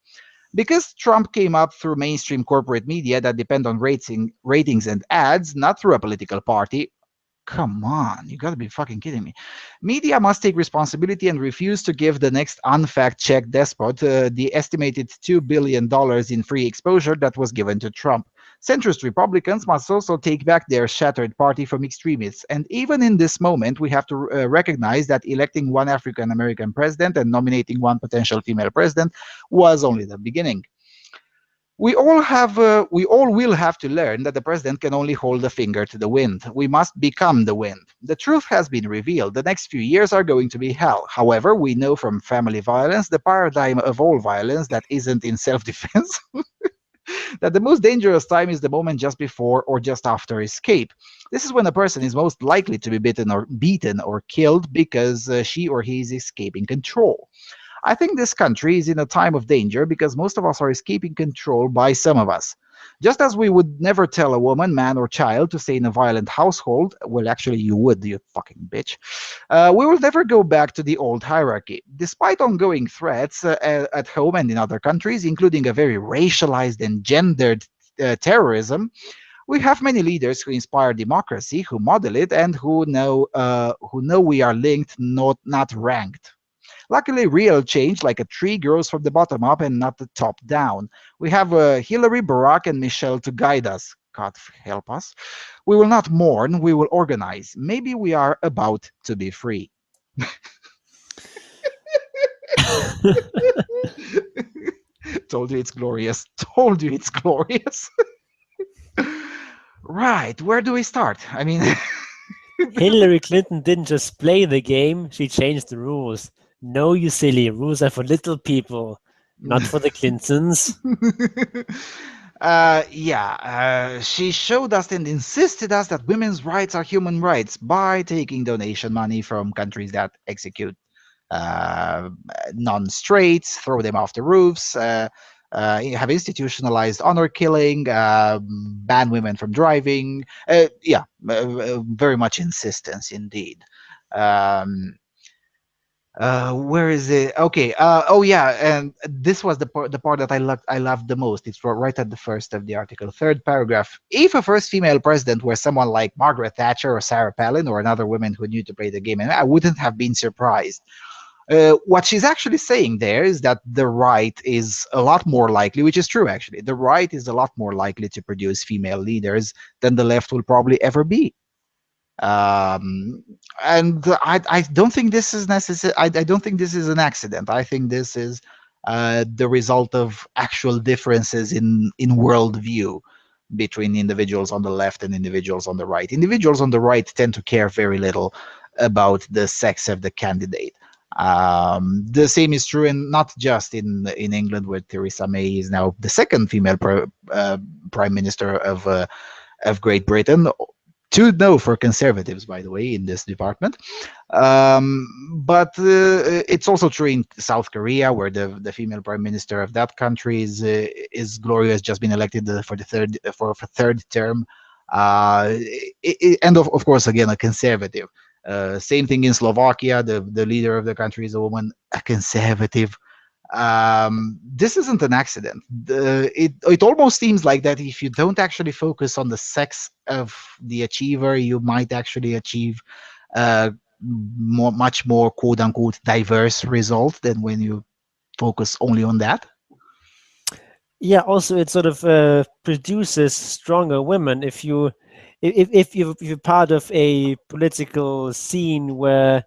Because Trump came up through mainstream corporate media that depend on ratings and ads, not through a political party. Come on, you gotta be fucking kidding me. Media must take responsibility and refuse to give the next unfact checked despot the estimated $2 billion in free exposure that was given to Trump. Centrist Republicans must also take back their shattered party from extremists. And even in this moment, we have to recognize that electing one African American president and nominating one potential female president was only the beginning. We all will have to learn that the president can only hold a finger to the wind. We must become the wind. The truth has been revealed. The next few years are going to be hell. However, we know from family violence, the paradigm of all violence that isn't in self-defense, that the most dangerous time is the moment just before or just after escape. This is when a person is most likely to be beaten or killed because she or he is escaping control. I think this country is in a time of danger because most of us are escaping control by some of us. Just as we would never tell a woman, man, or child to stay in a violent household, well, actually, you would, you fucking bitch, we will never go back to the old hierarchy. Despite ongoing threats at home and in other countries, including a very racialized and gendered terrorism, we have many leaders who inspire democracy, who model it, and who know we are linked, not ranked. Luckily, real change, like a tree, grows from the bottom up and not the top down. We have Hillary, Barack, and Michelle to guide us. God help us. We will not mourn, we will organize. Maybe we are about to be free. Told you it's glorious. Told you it's glorious. Right, where do we start? I mean, Hillary Clinton didn't just play the game, she changed the rules. No, you silly, rules are for little people, not for the Clintons. She showed us and insisted us that women's rights are human rights by taking donation money from countries that execute uh, non-straights, throw them off the roofs, have institutionalized honor killing, ban women from driving. Very much insistence indeed. Um, Where is it? Okay. Oh yeah, and this was the part that I loved the most. It's right at the first of the article, third paragraph. If a first female president were someone like Margaret Thatcher or Sarah Palin or another woman who knew to play the game, and I wouldn't have been surprised. What she's actually saying there is that the right is a lot more likely, which is true actually. The right is a lot more likely to produce female leaders than the left will probably ever be. um, and I don't think this is necessary. I don't think this is an accident. I think this is the result of actual differences in worldview between individuals on the left and individuals on the right. Individuals on the right tend to care very little about the sex of the candidate. The same is true, and not just in England, where Theresa May is now the second female prime minister of Great Britain. Two no for conservatives, by the way, in this department. But it's also true in South Korea, where the female prime minister of that country is Gloria, has just been elected for the third term, and of course again a conservative. Same thing in Slovakia. The leader of the country is a woman, a conservative. This isn't an accident. It almost seems like that if you don't actually focus on the sex of the achiever, you might actually achieve much more quote unquote diverse result than when you focus only on that. Yeah, also it sort of produces stronger women if you if you're part of a political scene where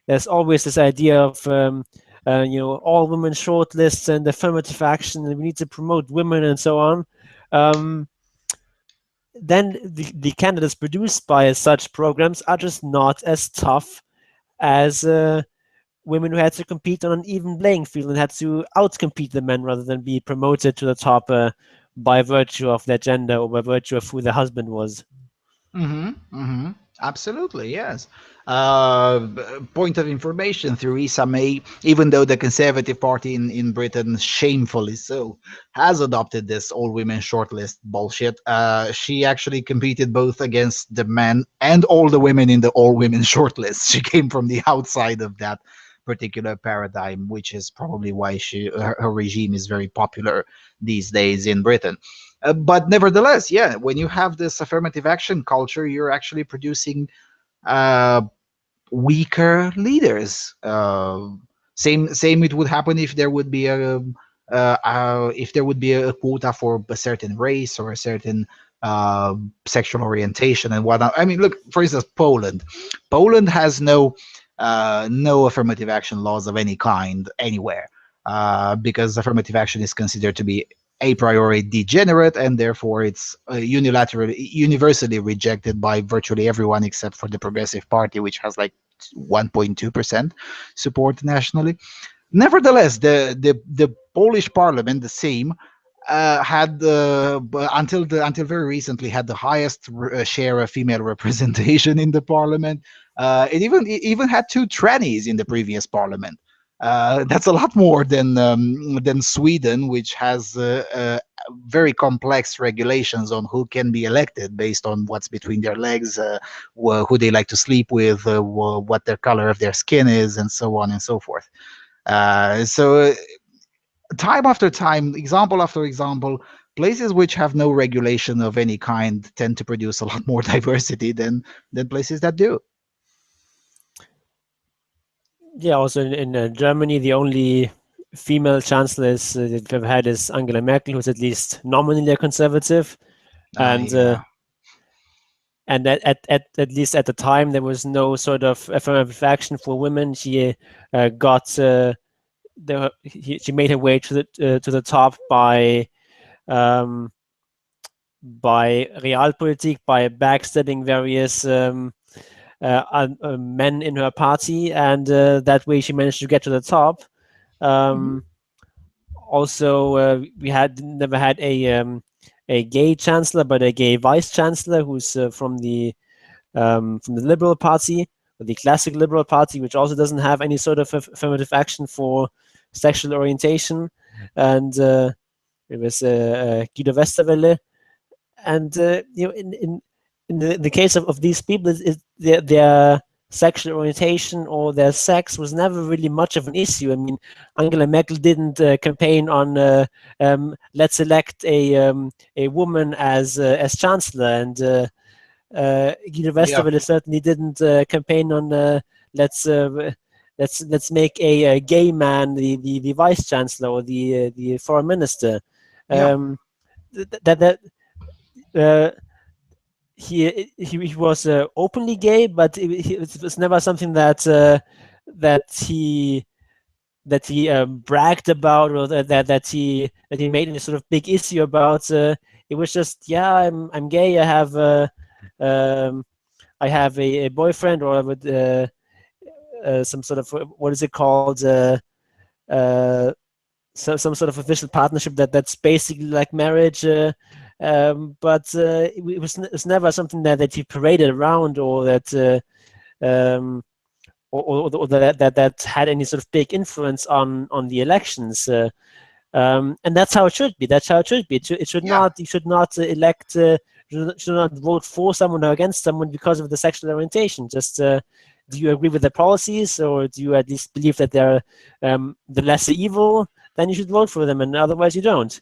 there's always this idea of all women shortlists and affirmative action, and we need to promote women and so on. Then the candidates produced by such programs are just not as tough as women who had to compete on an even playing field and had to outcompete the men rather than be promoted to the top by virtue of their gender or by virtue of who their husband was. Absolutely, yes. Point of information: Theresa May, even though the Conservative Party in Britain, shamefully so, has adopted this all-women shortlist bullshit, she actually competed both against the men and all the women in the all-women shortlist. She came from the outside of that particular paradigm, which is probably why her regime is very popular these days in Britain. But nevertheless, yeah, when you have this affirmative action culture, you're actually producing uh, weaker leaders. Same it would happen if there would be a quota for a certain race or a certain sexual orientation and whatnot. I mean, look, for instance, Poland. Poland has no affirmative action laws of any kind anywhere, because affirmative action is considered to be a priori degenerate, and therefore it's universally rejected by virtually everyone except for the Progressive Party, which has like 1.2% support nationally. Nevertheless, the Polish parliament, the Sejm, had until very recently had the highest share of female representation in the parliament. It even had two trannies in the previous parliament. That's a lot more than Sweden, which has very complex regulations on who can be elected based on what's between their legs, who they like to sleep with, what their color of their skin is, and so on and so forth. So time after time, example after example, places which have no regulation of any kind tend to produce a lot more diversity than places that do. Yeah, also in Germany, the only female chancellor that we've had is Angela Merkel, who's at least nominally a conservative. And Yeah. and at least at the time, there was no sort of affirmative action for women. She she made her way to the top by realpolitik, by backstabbing various men in her party, and that way she managed to get to the top. Also, we never had a gay chancellor, but a gay vice chancellor who's from the Liberal Party, or the classic Liberal Party, which also doesn't have any sort of affirmative action for sexual orientation. And it was Guido Westerwelle. And in the case of these people, they're sexual orientation or their sex was never really much of an issue. I mean, Angela Merkel didn't campaign on let's elect a woman as chancellor, and Guido Yeah, Westerwelle certainly didn't campaign on let's let's make a gay man the vice chancellor or the foreign minister. yeah, Um, that uh, he was openly gay, but it was never something that he bragged about, or that he made any sort of big issue about. It was just, yeah, I'm gay. Um, I have a boyfriend, or with some sort of, what is it called? Uh, some sort of official partnership that's basically like marriage. But it was never something that he paraded around, or um, or that had any sort of big influence on the elections. And that's how it should be. That's how it should be. It should yeah. not. You should not elect. Should not vote for someone or against someone because of the sexual orientation. Just do you agree with the policies, or do you at least believe that they're the lesser evil? Then you should vote for them, and otherwise you don't.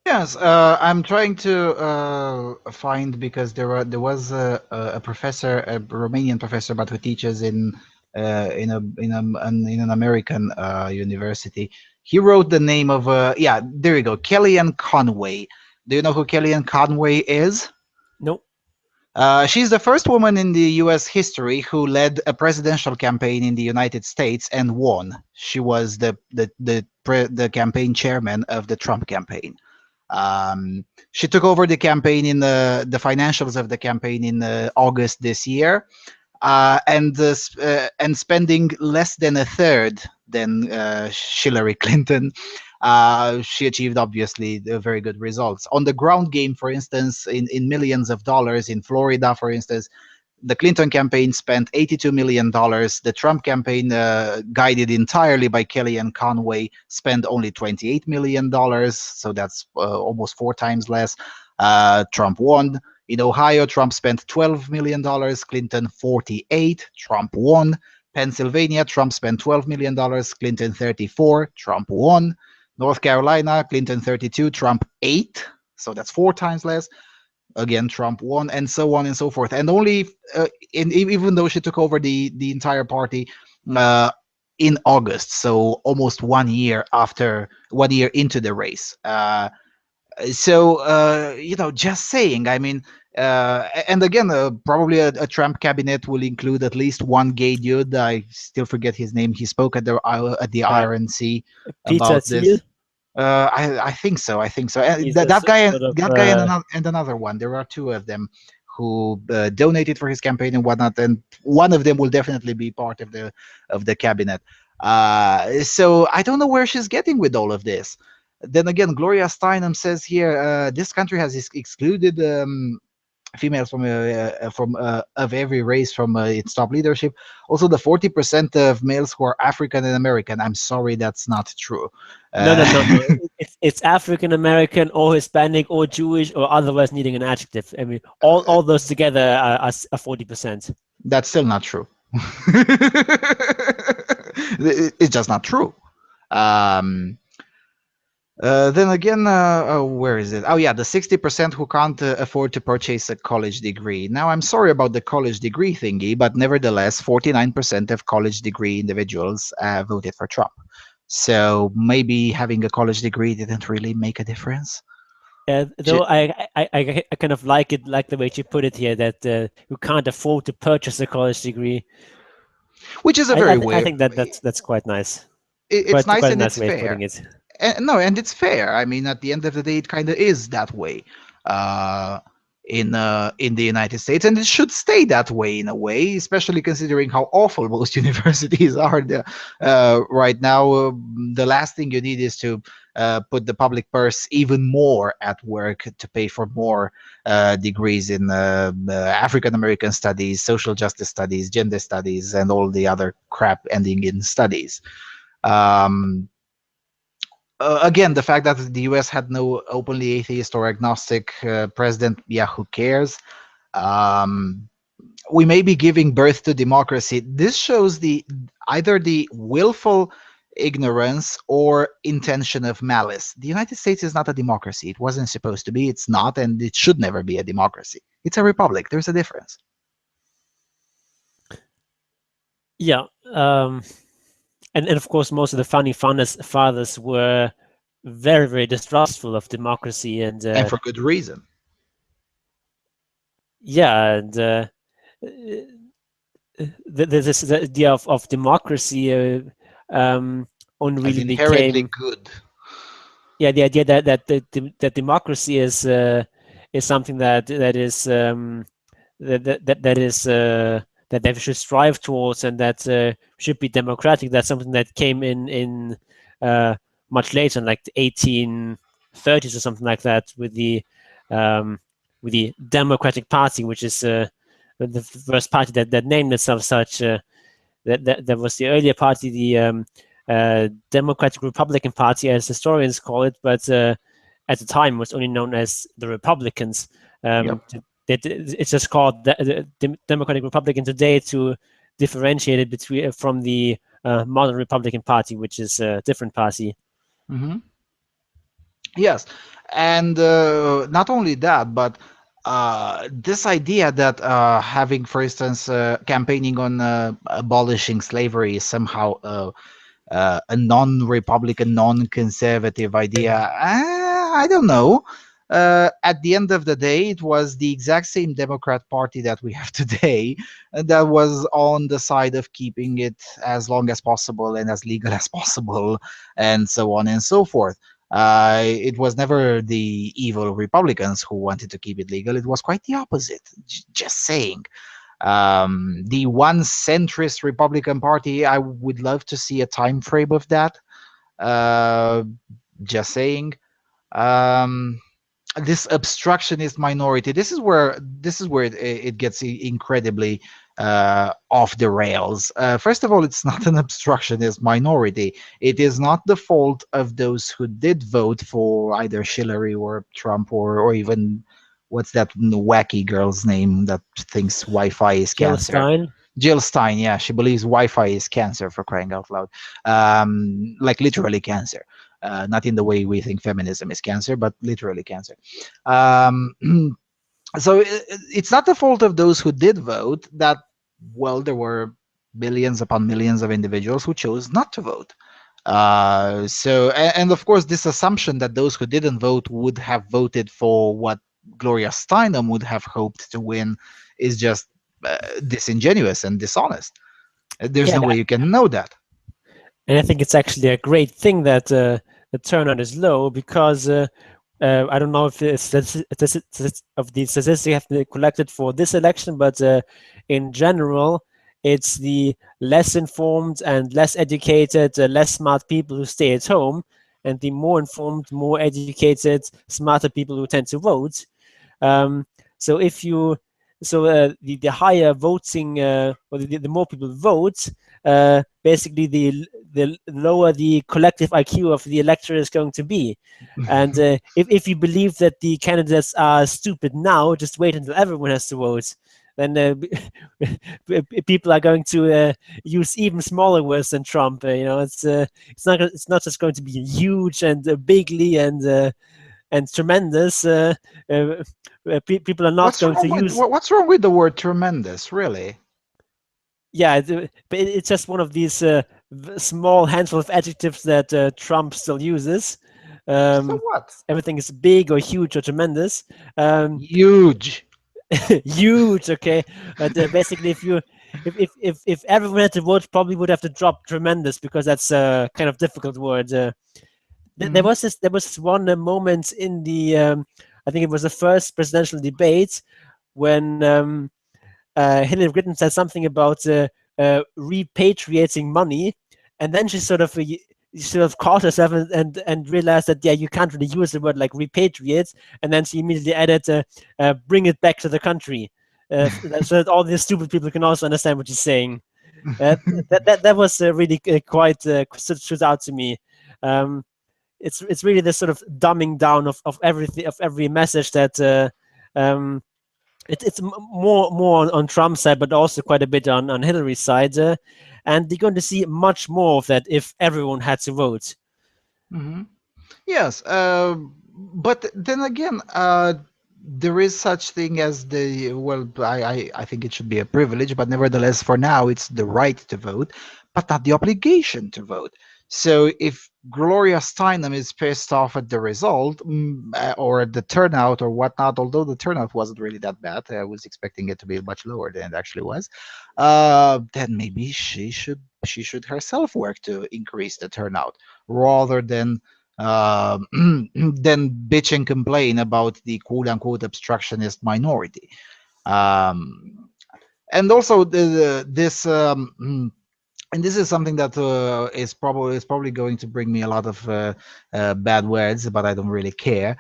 Yes, I'm trying to find, because there was a professor, a Romanian professor, but who teaches in an American university. He wrote the name of yeah, there you go, Kellyanne Conway. Do you know who Kellyanne Conway is? No. She's the first woman in the U.S. history who led a presidential campaign in the United States and won. She was the campaign chairman of the Trump campaign. She took over the campaign in the financials of the campaign in August this year, and spending less than a third than Hillary Clinton. She achieved obviously very good results on the ground game. For instance, in millions of dollars in Florida, for instance, the Clinton campaign spent $82 million. The Trump campaign, guided entirely by Kellyanne Conway, spent only $28 million. So that's almost 4 times less. Trump won. In Ohio, Trump spent $12 million, Clinton 48, Trump won. Pennsylvania, Trump spent $12 million, Clinton 34, Trump won. North Carolina, Clinton 32, Trump 8. So that's 4 times less. Again, Trump won, and so on and so forth. And only even though she took over the entire party in August, so almost 1 year after, 1 year into the race. Just saying. I mean, and again, probably a Trump cabinet will include at least one gay dude. I still forget his name. He spoke at the Uh, RNC Peter about Thiel. this. I think so. I think so. And He's a sort of that guy, and another one. There are two of them who donated for his campaign and whatnot, and one of them will definitely be part of the cabinet. So I don't know where she's getting with all of this. Then again, Gloria Steinem says here, this country has excluded females from of every race from its top leadership. Also, the 40% of males who are African and American. I'm sorry, that's not true. no, no, no, Uh, no. It's African American or Hispanic or Jewish or otherwise needing an adjective. I mean, all those together are 40%. that's still not true. It's just not true. Um, then again, where is it? Oh, yeah, the 60% who can't afford to purchase a college degree. Now, I'm sorry about the college degree thingy, but nevertheless, 49% of college degree individuals voted for Trump. So maybe having a college degree didn't really make a difference. Though I kind of like the way you put it here, that you can't afford to purchase a college degree. Which is a I, I, very th- I way. think that's quite nice. It's Quite nice quite a and nice it's way of fair. putting it. And no, and it's fair. I mean, at the end of the day, it kind of is that way uh, in the United States, and it should stay that way in a way, especially considering how awful most universities are there, right now. The last thing you need is to put the public purse even more at work to pay for more degrees in African American studies, social justice studies, gender studies, and all the other crap ending in studies. Um, Again, the fact that the US had no openly atheist or agnostic president, yeah, who cares? Um, we may be giving birth to democracy. This shows the either the willful ignorance or intention of malice. The United States is not a democracy. It wasn't supposed to be. It's not, and it should never be a democracy. It's a republic. There's a difference. Yeah, and of course, most of the founding fathers were very, very distrustful of democracy, and for good reason. yeah, and the idea of democracy only As really inherently became good. yeah, the idea that democracy is something that is that they should strive towards, and that should be democratic. That's something that came in much later, in like the 1830s or something like that, with the Democratic Party, which is the first party that named itself such. That was the earlier party, the Democratic Republican Party, as historians call it, but at the time was only known as the Republicans. Yep. It's just called the Democratic Republican today to differentiate it between from the modern Republican Party, which is a different party. Mm-hmm. Yes, and not only that, but this idea that having, for instance, campaigning on abolishing slavery is somehow a non-republican, non-conservative idea. I don't know. At the end of the day, it was the exact same Democrat Party that we have today that was on the side of keeping it as long as possible and as legal as possible, and so on and so forth. It was never the evil Republicans who wanted to keep it legal. It was quite the opposite. Just saying. The one centrist Republican Party, I would love to see a time frame of that. Just saying. This obstructionist minority. This is where it gets incredibly off the rails. First of all, it's not an obstructionist minority. It is not the fault of those who did vote for either Hillary or Trump, or even what's that wacky girl's name that thinks Wi-Fi is Jill cancer. Stein. Jill Stein, yeah, she believes Wi-Fi is cancer, for crying out loud. Like literally cancer. Not in the way we think feminism is cancer, but literally cancer. So it's not the fault of those who did vote that, well, there were millions upon millions of individuals who chose not to vote. And of course, this assumption that those who didn't vote would have voted for what Gloria Steinem would have hoped to win is just disingenuous and dishonest. There's no way you can know that. And I think it's actually a great thing that the turnout is low, because I don't know if the statistics have been collected for this election, but in general, it's the less informed and less educated, less smart people who stay at home, and the more informed, more educated, smarter people who tend to vote. So if you the higher voting, or the more people vote, basically the lower the collective IQ of the electorate is going to be. And if you believe that the candidates are stupid now, just wait until everyone has to vote. Then people are going to use even smaller words than Trump. It's not just going to be huge and bigly and tremendous. People are not going to use. What's wrong with the word tremendous, really? Yeah, but it's just one of these small handful of adjectives that Trump still uses. So what? Everything is big or huge or tremendous. Huge. Huge, okay. But basically, if everyone had to vote, probably would have to drop tremendous, because that's a kind of difficult word. There was one moment in the I think it was the first presidential debate when Hillary Clinton said something about repatriating money, and then she sort of caught herself and realized that, yeah, you can't really use the word like repatriate, and then she immediately added bring it back to the country, so that all these stupid people can also understand what she's saying. That was really quite stood out to me. It's really this sort of dumbing down of everything, of every message that it's more on Trump's side, but also quite a bit on Hillary's side, and you're going to see much more of that if everyone had to vote. Mm-hmm. Yes, but then again, there is such thing as the well. I think it should be a privilege, but nevertheless, for now, it's the right to vote, but not the obligation to vote. So if Gloria Steinem is pissed off at the result or at the turnout or whatnot, although the turnout wasn't really that bad, I was expecting it to be much lower than it actually was. Then maybe she should herself work to increase the turnout rather than then bitch and complain about the quote unquote obstructionist minority. Um, and also this and this is something that is probably going to bring me a lot of bad words, but I don't really care.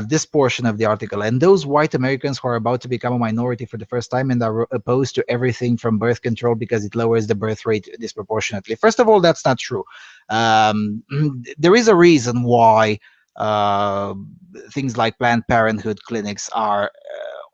This portion of the article, and those white Americans who are about to become a minority for the first time and are opposed to everything from birth control because it lowers the birth rate disproportionately. First of all, that's not true. There is a reason why uh, things like Planned Parenthood clinics are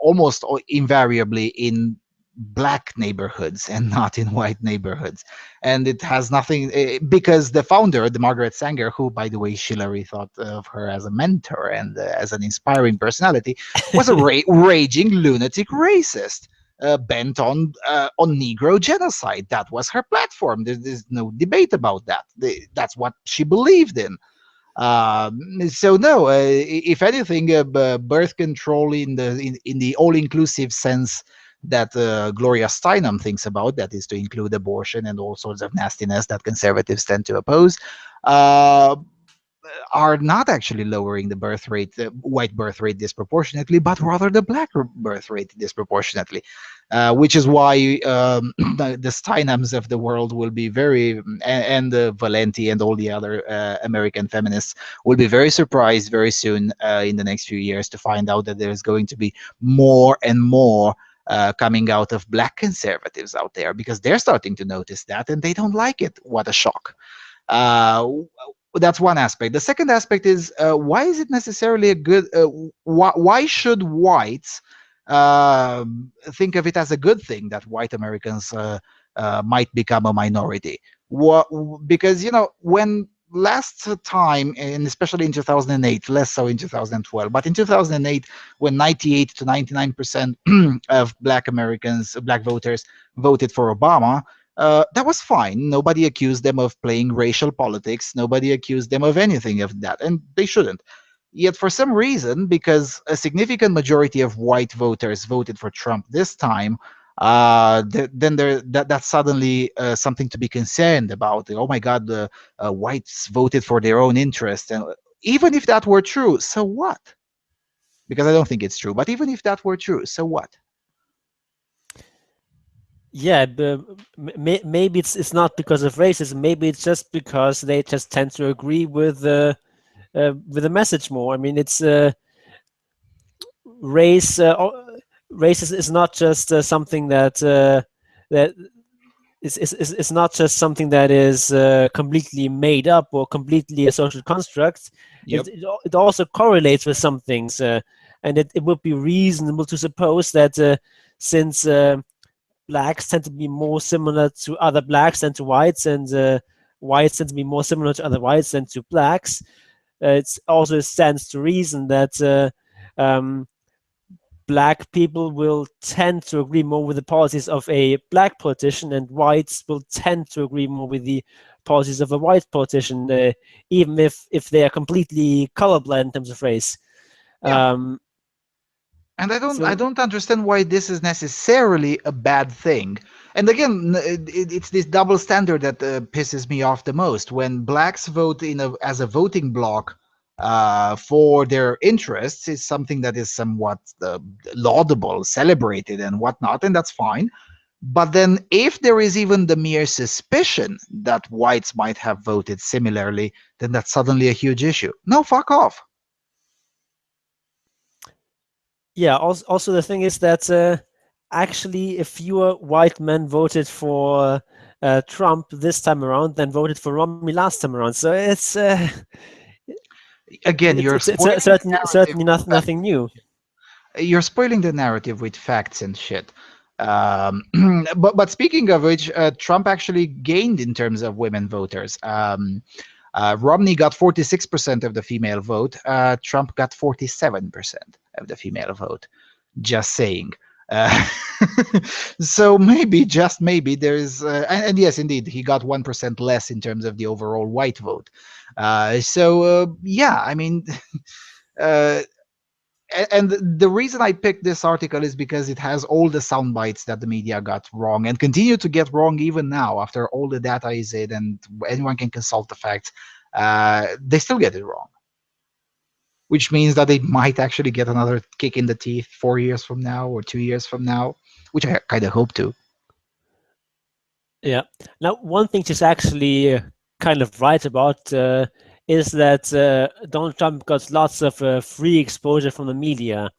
almost invariably in black neighborhoods and not in white neighborhoods. And it has nothing because the founder, the Margaret Sanger, who by the way Hillary thought of her as a mentor and as an inspiring personality, was a raging lunatic racist bent on Negro genocide. That was her platform. There's no debate about that. That's what she believed in. So no, if anything, birth control in the all-inclusive sense that Gloria Steinem thinks about, that is to include abortion and all sorts of nastiness that conservatives tend to oppose, uh, are not actually lowering the birth rate, the white birth rate disproportionately, but rather the black birth rate disproportionately, which is why the Steinems of the world will be very, and Valenti and all the other American feminists will be very surprised very soon in the next few years to find out that there's going to be more and more coming out of black conservatives out there, because they're starting to notice that and they don't like it. What a shock. Uh, that's one aspect. The second aspect is why is it necessarily a good? Why should whites think of it as a good thing that white Americans might become a minority? What? Because when last time, and especially in 2008, less so in 2012, but in 2008, when 98 to 99% of black Americans, black voters, voted for Obama, that was fine. Nobody accused them of playing racial politics. Nobody accused them of anything of that, and they shouldn't. Yet, for some reason, because a significant majority of white voters voted for Trump this time, then that's suddenly something to be concerned about. Oh my God, the whites voted for their own interest, and even if that were true, so what? Because I don't think it's true. But even if that were true, so what? Yeah, maybe it's not because of racism. Maybe it's just because they just tend to agree with the message more. I mean, it's race. Race is not just something that it's not just something that is completely made up or completely a social construct. Yep. It also correlates with some things, and it would be reasonable to suppose that since blacks tend to be more similar to other blacks than to whites, and whites tend to be more similar to other whites than to blacks, it also stands to reason that black people will tend to agree more with the policies of a black politician, and whites will tend to agree more with the policies of a white politician, even if they are completely colorblind in terms of race. Yeah. Um, And I so don't understand why this is necessarily a bad thing. And again, it's this double standard that pisses me off the most. When blacks vote as a voting bloc for their interests, is something that is somewhat laudable, celebrated, and whatnot, and that's fine. But then, if there is even the mere suspicion that whites might have voted similarly, then that's suddenly a huge issue. No, fuck off. yeah, also the thing is that actually, if fewer white men voted for Trump this time around than voted for Romney last time around, so Again, you're it's spoiling the narrative certainly of that nothing new. you're spoiling the narrative with facts and shit. Um, but speaking of which, Trump actually gained in terms of women voters. Romney got 46% of the female vote. Trump got 47% of the female vote. Just saying. Uh, so maybe, just maybe, there's and yes, indeed, he got 1% less in terms of the overall white vote. Yeah, I mean, uh, and the reason I picked this article is because it has all the sound bites that the media got wrong and continue to get wrong even now after all the data is in and anyone can consult the facts. They still get it wrong, which means that they might actually get another kick in the teeth 4 years from now or 2 years from now, which I kind of hope to. Yeah. Now, one thing she's actually kind of right about is that Donald Trump got lots of free exposure from the media.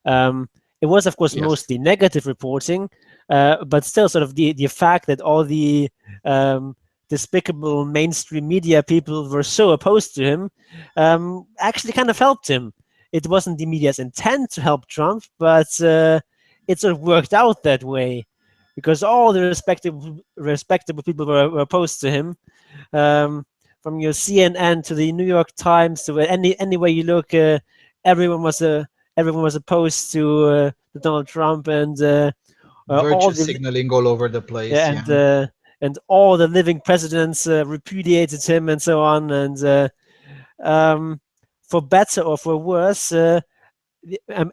It was, of course, Yes. mostly negative reporting, but still, sort of the fact that all the despicable mainstream media people were so opposed to him actually kind of helped him. It wasn't the media's intent to help Trump, but it sort of worked out that way because all the respectable people were opposed to him. From your CNN to the New York Times to anywhere you look, everyone was opposed to Donald Trump, and all Virtue the signaling all over the place. yeah, Yeah. and all the living presidents repudiated him and so on. And for better or for worse,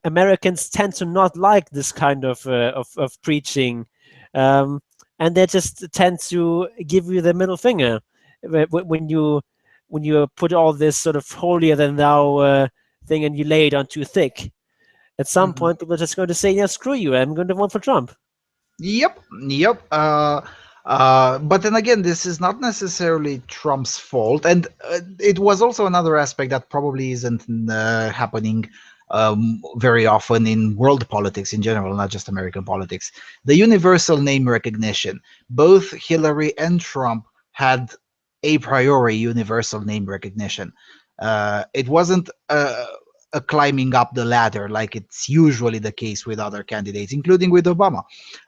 Americans tend to not like this kind of preaching, and they just tend to give you the middle finger when you put all this sort of holier than thou thing and you lay it on too thick. At some Mhm. point, people are just going to say, "Yeah, screw you! I'm going to vote for Trump." Yep, yep. But then again, this is not necessarily Trump's fault, and it was also another aspect that probably isn't happening very often in world politics in general, not just American politics. The universal name recognition. Both Hillary and Trump had a priori universal name recognition. It wasn't a climbing up the ladder like it's usually the case with other candidates, including with Obama.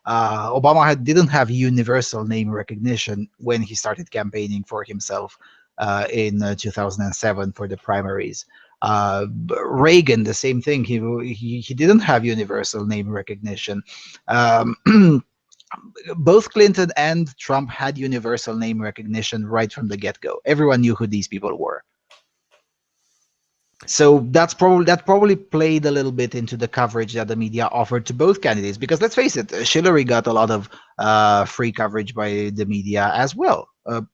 Obama didn't have universal name recognition when he started campaigning for himself in 2007 for the primaries. Reagan, the same thing. He didn't have universal name recognition. Um, both Clinton and Trump had universal name recognition right from the get-go. Everyone knew who these people were. So that probably played a little bit into the coverage that the media offered to both candidates. Because let's face it, Hillary got a lot of free coverage by the media as well.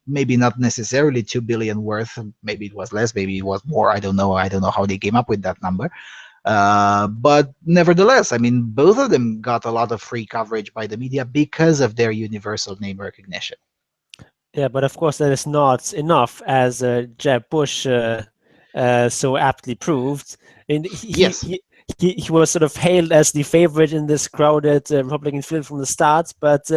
Maybe not necessarily 2 billion worth. Maybe it was less. Maybe it was more. I don't know. I don't know how they came up with that number. But nevertheless, I mean, both of them got a lot of free coverage by the media because of their universal name recognition. Yeah, but of course that is not enough, as Jeb Bush so aptly proved. And Yes. he was sort of hailed as the favorite in this crowded Republican field from the start, but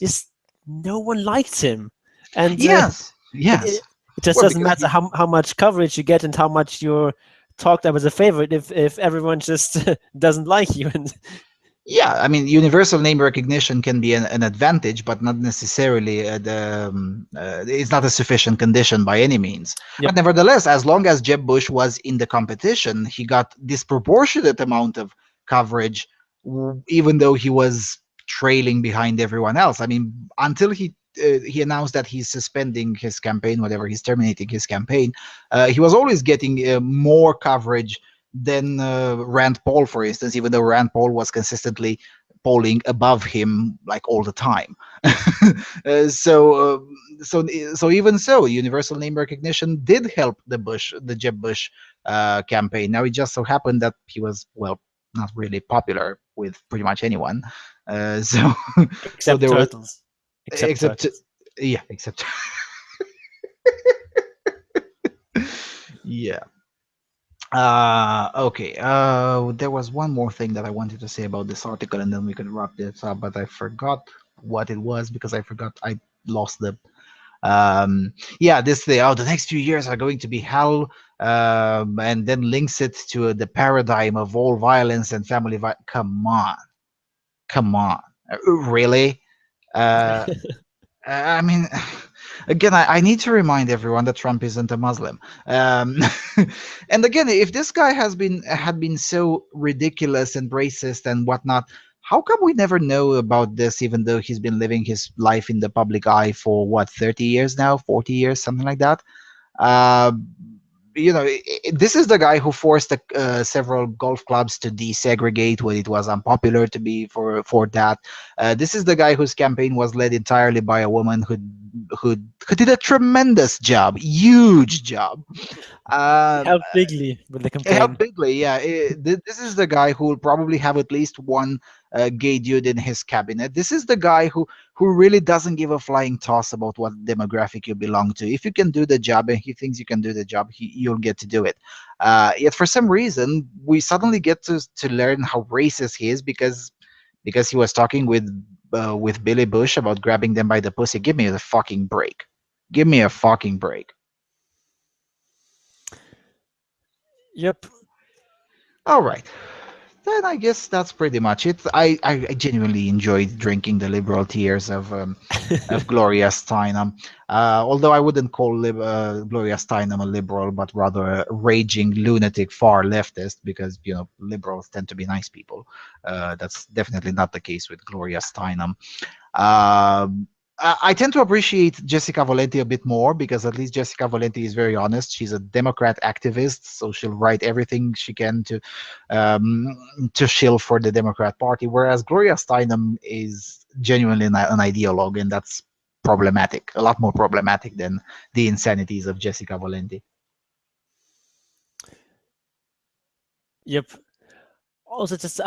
just no one liked him. And Yes. it, Yes. it, it just Well, doesn't because matter how much coverage you get and how much you're talked up as a favorite if everyone just doesn't like you. And yeah, I mean, universal name recognition can be an advantage, but not necessarily it's not a sufficient condition by any means. yep, But nevertheless, as long as Jeb Bush was in the competition, he got disproportionate amount of coverage, even though he was trailing behind everyone else. I mean, until he announced that he's suspending his campaign, whatever, he's terminating his campaign, he was always getting more coverage than Rand Paul, for instance, even though Rand Paul was consistently polling above him like all the time. So even so, universal name recognition did help the Jeb Bush campaign. Now it just so happened that he was, well, not really popular with pretty much anyone. So so except there was, turtles, except except turtles. yeah, except yeah. Okay. There was one more thing that I wanted to say about this article, and then we could wrap this up. But I forgot what it was because I forgot I lost the Yeah, this thing. Oh, the next few years are going to be hell, and then links it to the paradigm of all violence and family violence. Come on, really? Uh, I mean, again, I need to remind everyone that Trump isn't a Muslim. Um, and again, if this guy had been so ridiculous and racist and whatnot, how come we never know about this? Even though he's been living his life in the public eye for what, 30 years now, 40 years, something like that. Uh, this is the guy who forced several golf clubs to desegregate when it was unpopular to be for that. This is the guy whose campaign was led entirely by a woman who did a tremendous job, huge job. He Um, helped bigly with the Help campaign. bigly, yeah. This is the guy who will probably have at least one gay dude in his cabinet. This is the guy who really doesn't give a flying toss about what demographic you belong to. If you can do the job and he thinks you can do the job, you'll get to do it. Yet for some reason, we suddenly get to learn how racist he is because he was talking with Billy Bush about grabbing them by the pussy. Give me a fucking break. Give me a fucking break. Yep. All right. Then I guess that's pretty much it. I genuinely enjoyed drinking the liberal tears of Gloria Steinem. Although I wouldn't call Gloria Steinem a liberal, but rather a raging lunatic far leftist, because liberals tend to be nice people. That's definitely not the case with Gloria Steinem. Um, I tend to appreciate Jessica Valenti a bit more because at least Jessica Valenti is very honest. She's a Democrat activist, so she'll write everything she can to shill for the Democrat Party. Whereas Gloria Steinem is genuinely an ideologue, and that's problematic, a lot more problematic than the insanities of Jessica Valenti. Yep. Also, just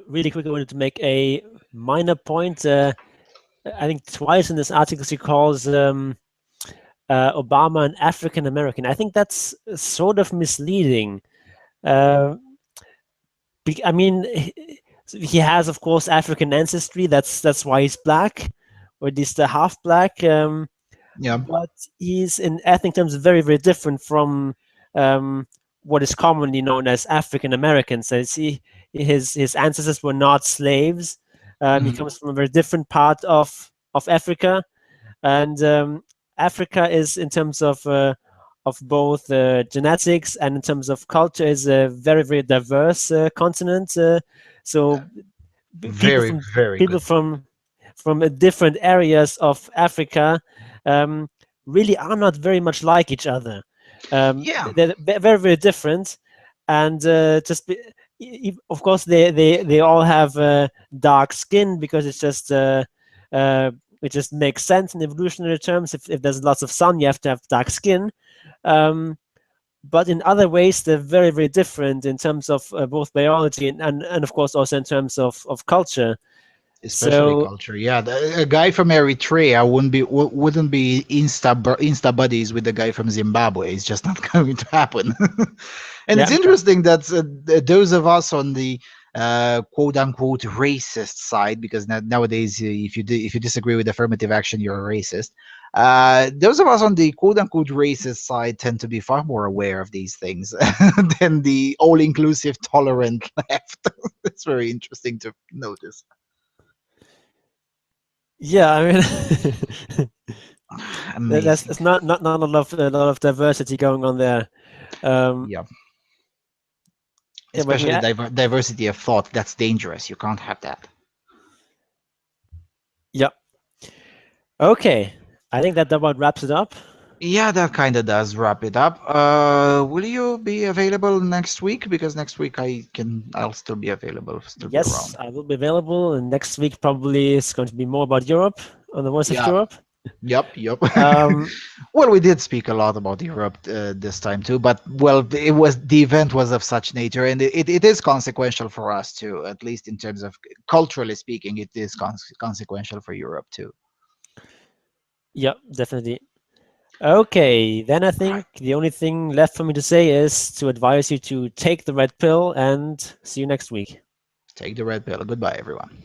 really quickly wanted to make a minor point. I think twice in this article she calls Obama an African American. I think that's sort of misleading. Uh, I mean, he has, of course, African ancestry. That's why he's black, or at least half black. Yeah. But he's in ethnic terms very, very different from what is commonly known as African Americans. So his ancestors were not slaves. He Mhm. comes from a very different part of Africa, and Africa is, in terms of both genetics and in terms of culture, is a very, very diverse continent. So people Very, from very people good point. from different areas of Africa um, really are not very much like each other. Yeah. They're very, very different, and of course they all have dark skin because uh, it just makes sense in evolutionary terms. If there's lots of sun, you have to have dark skin. Um, but in other ways, they're very, very different in terms of both biology and of course also in terms of culture. Especially So culture, yeah. A guy from Eritrea wouldn't be insta buddies with the guy from Zimbabwe. It's just not going to happen. And yeah, it's interesting that those of us on the quote unquote racist side, because nowadays if you disagree with affirmative action, you're a racist. Those of us on the quote unquote racist side tend to be far more aware of these things than the all inclusive tolerant left. It's very interesting to notice. yeah. I mean, Amazing. that's not a lot of diversity going on there. Um, Yeah. yeah, but Especially yeah, diversity of thought. That's dangerous. You can't have that. yeah. Okay, I think that about wraps it up. Yeah, that kind of does wrap it up. Will you be available next week? Because next week I'll still be available, still be Yes, around. I will be available, and next week probably is going to be more about Europe on the Voice of Yeah. Europe. Yep. Um, Well, we did speak a lot about Europe this time too, but well, the event was of such nature, and it is consequential for us too. At least in terms of culturally speaking, it is consequential for Europe too. yeah, definitely. Okay, then I All right, think the only thing left for me to say is to advise you to take the red pill and see you next week. take the red pill. Goodbye, everyone.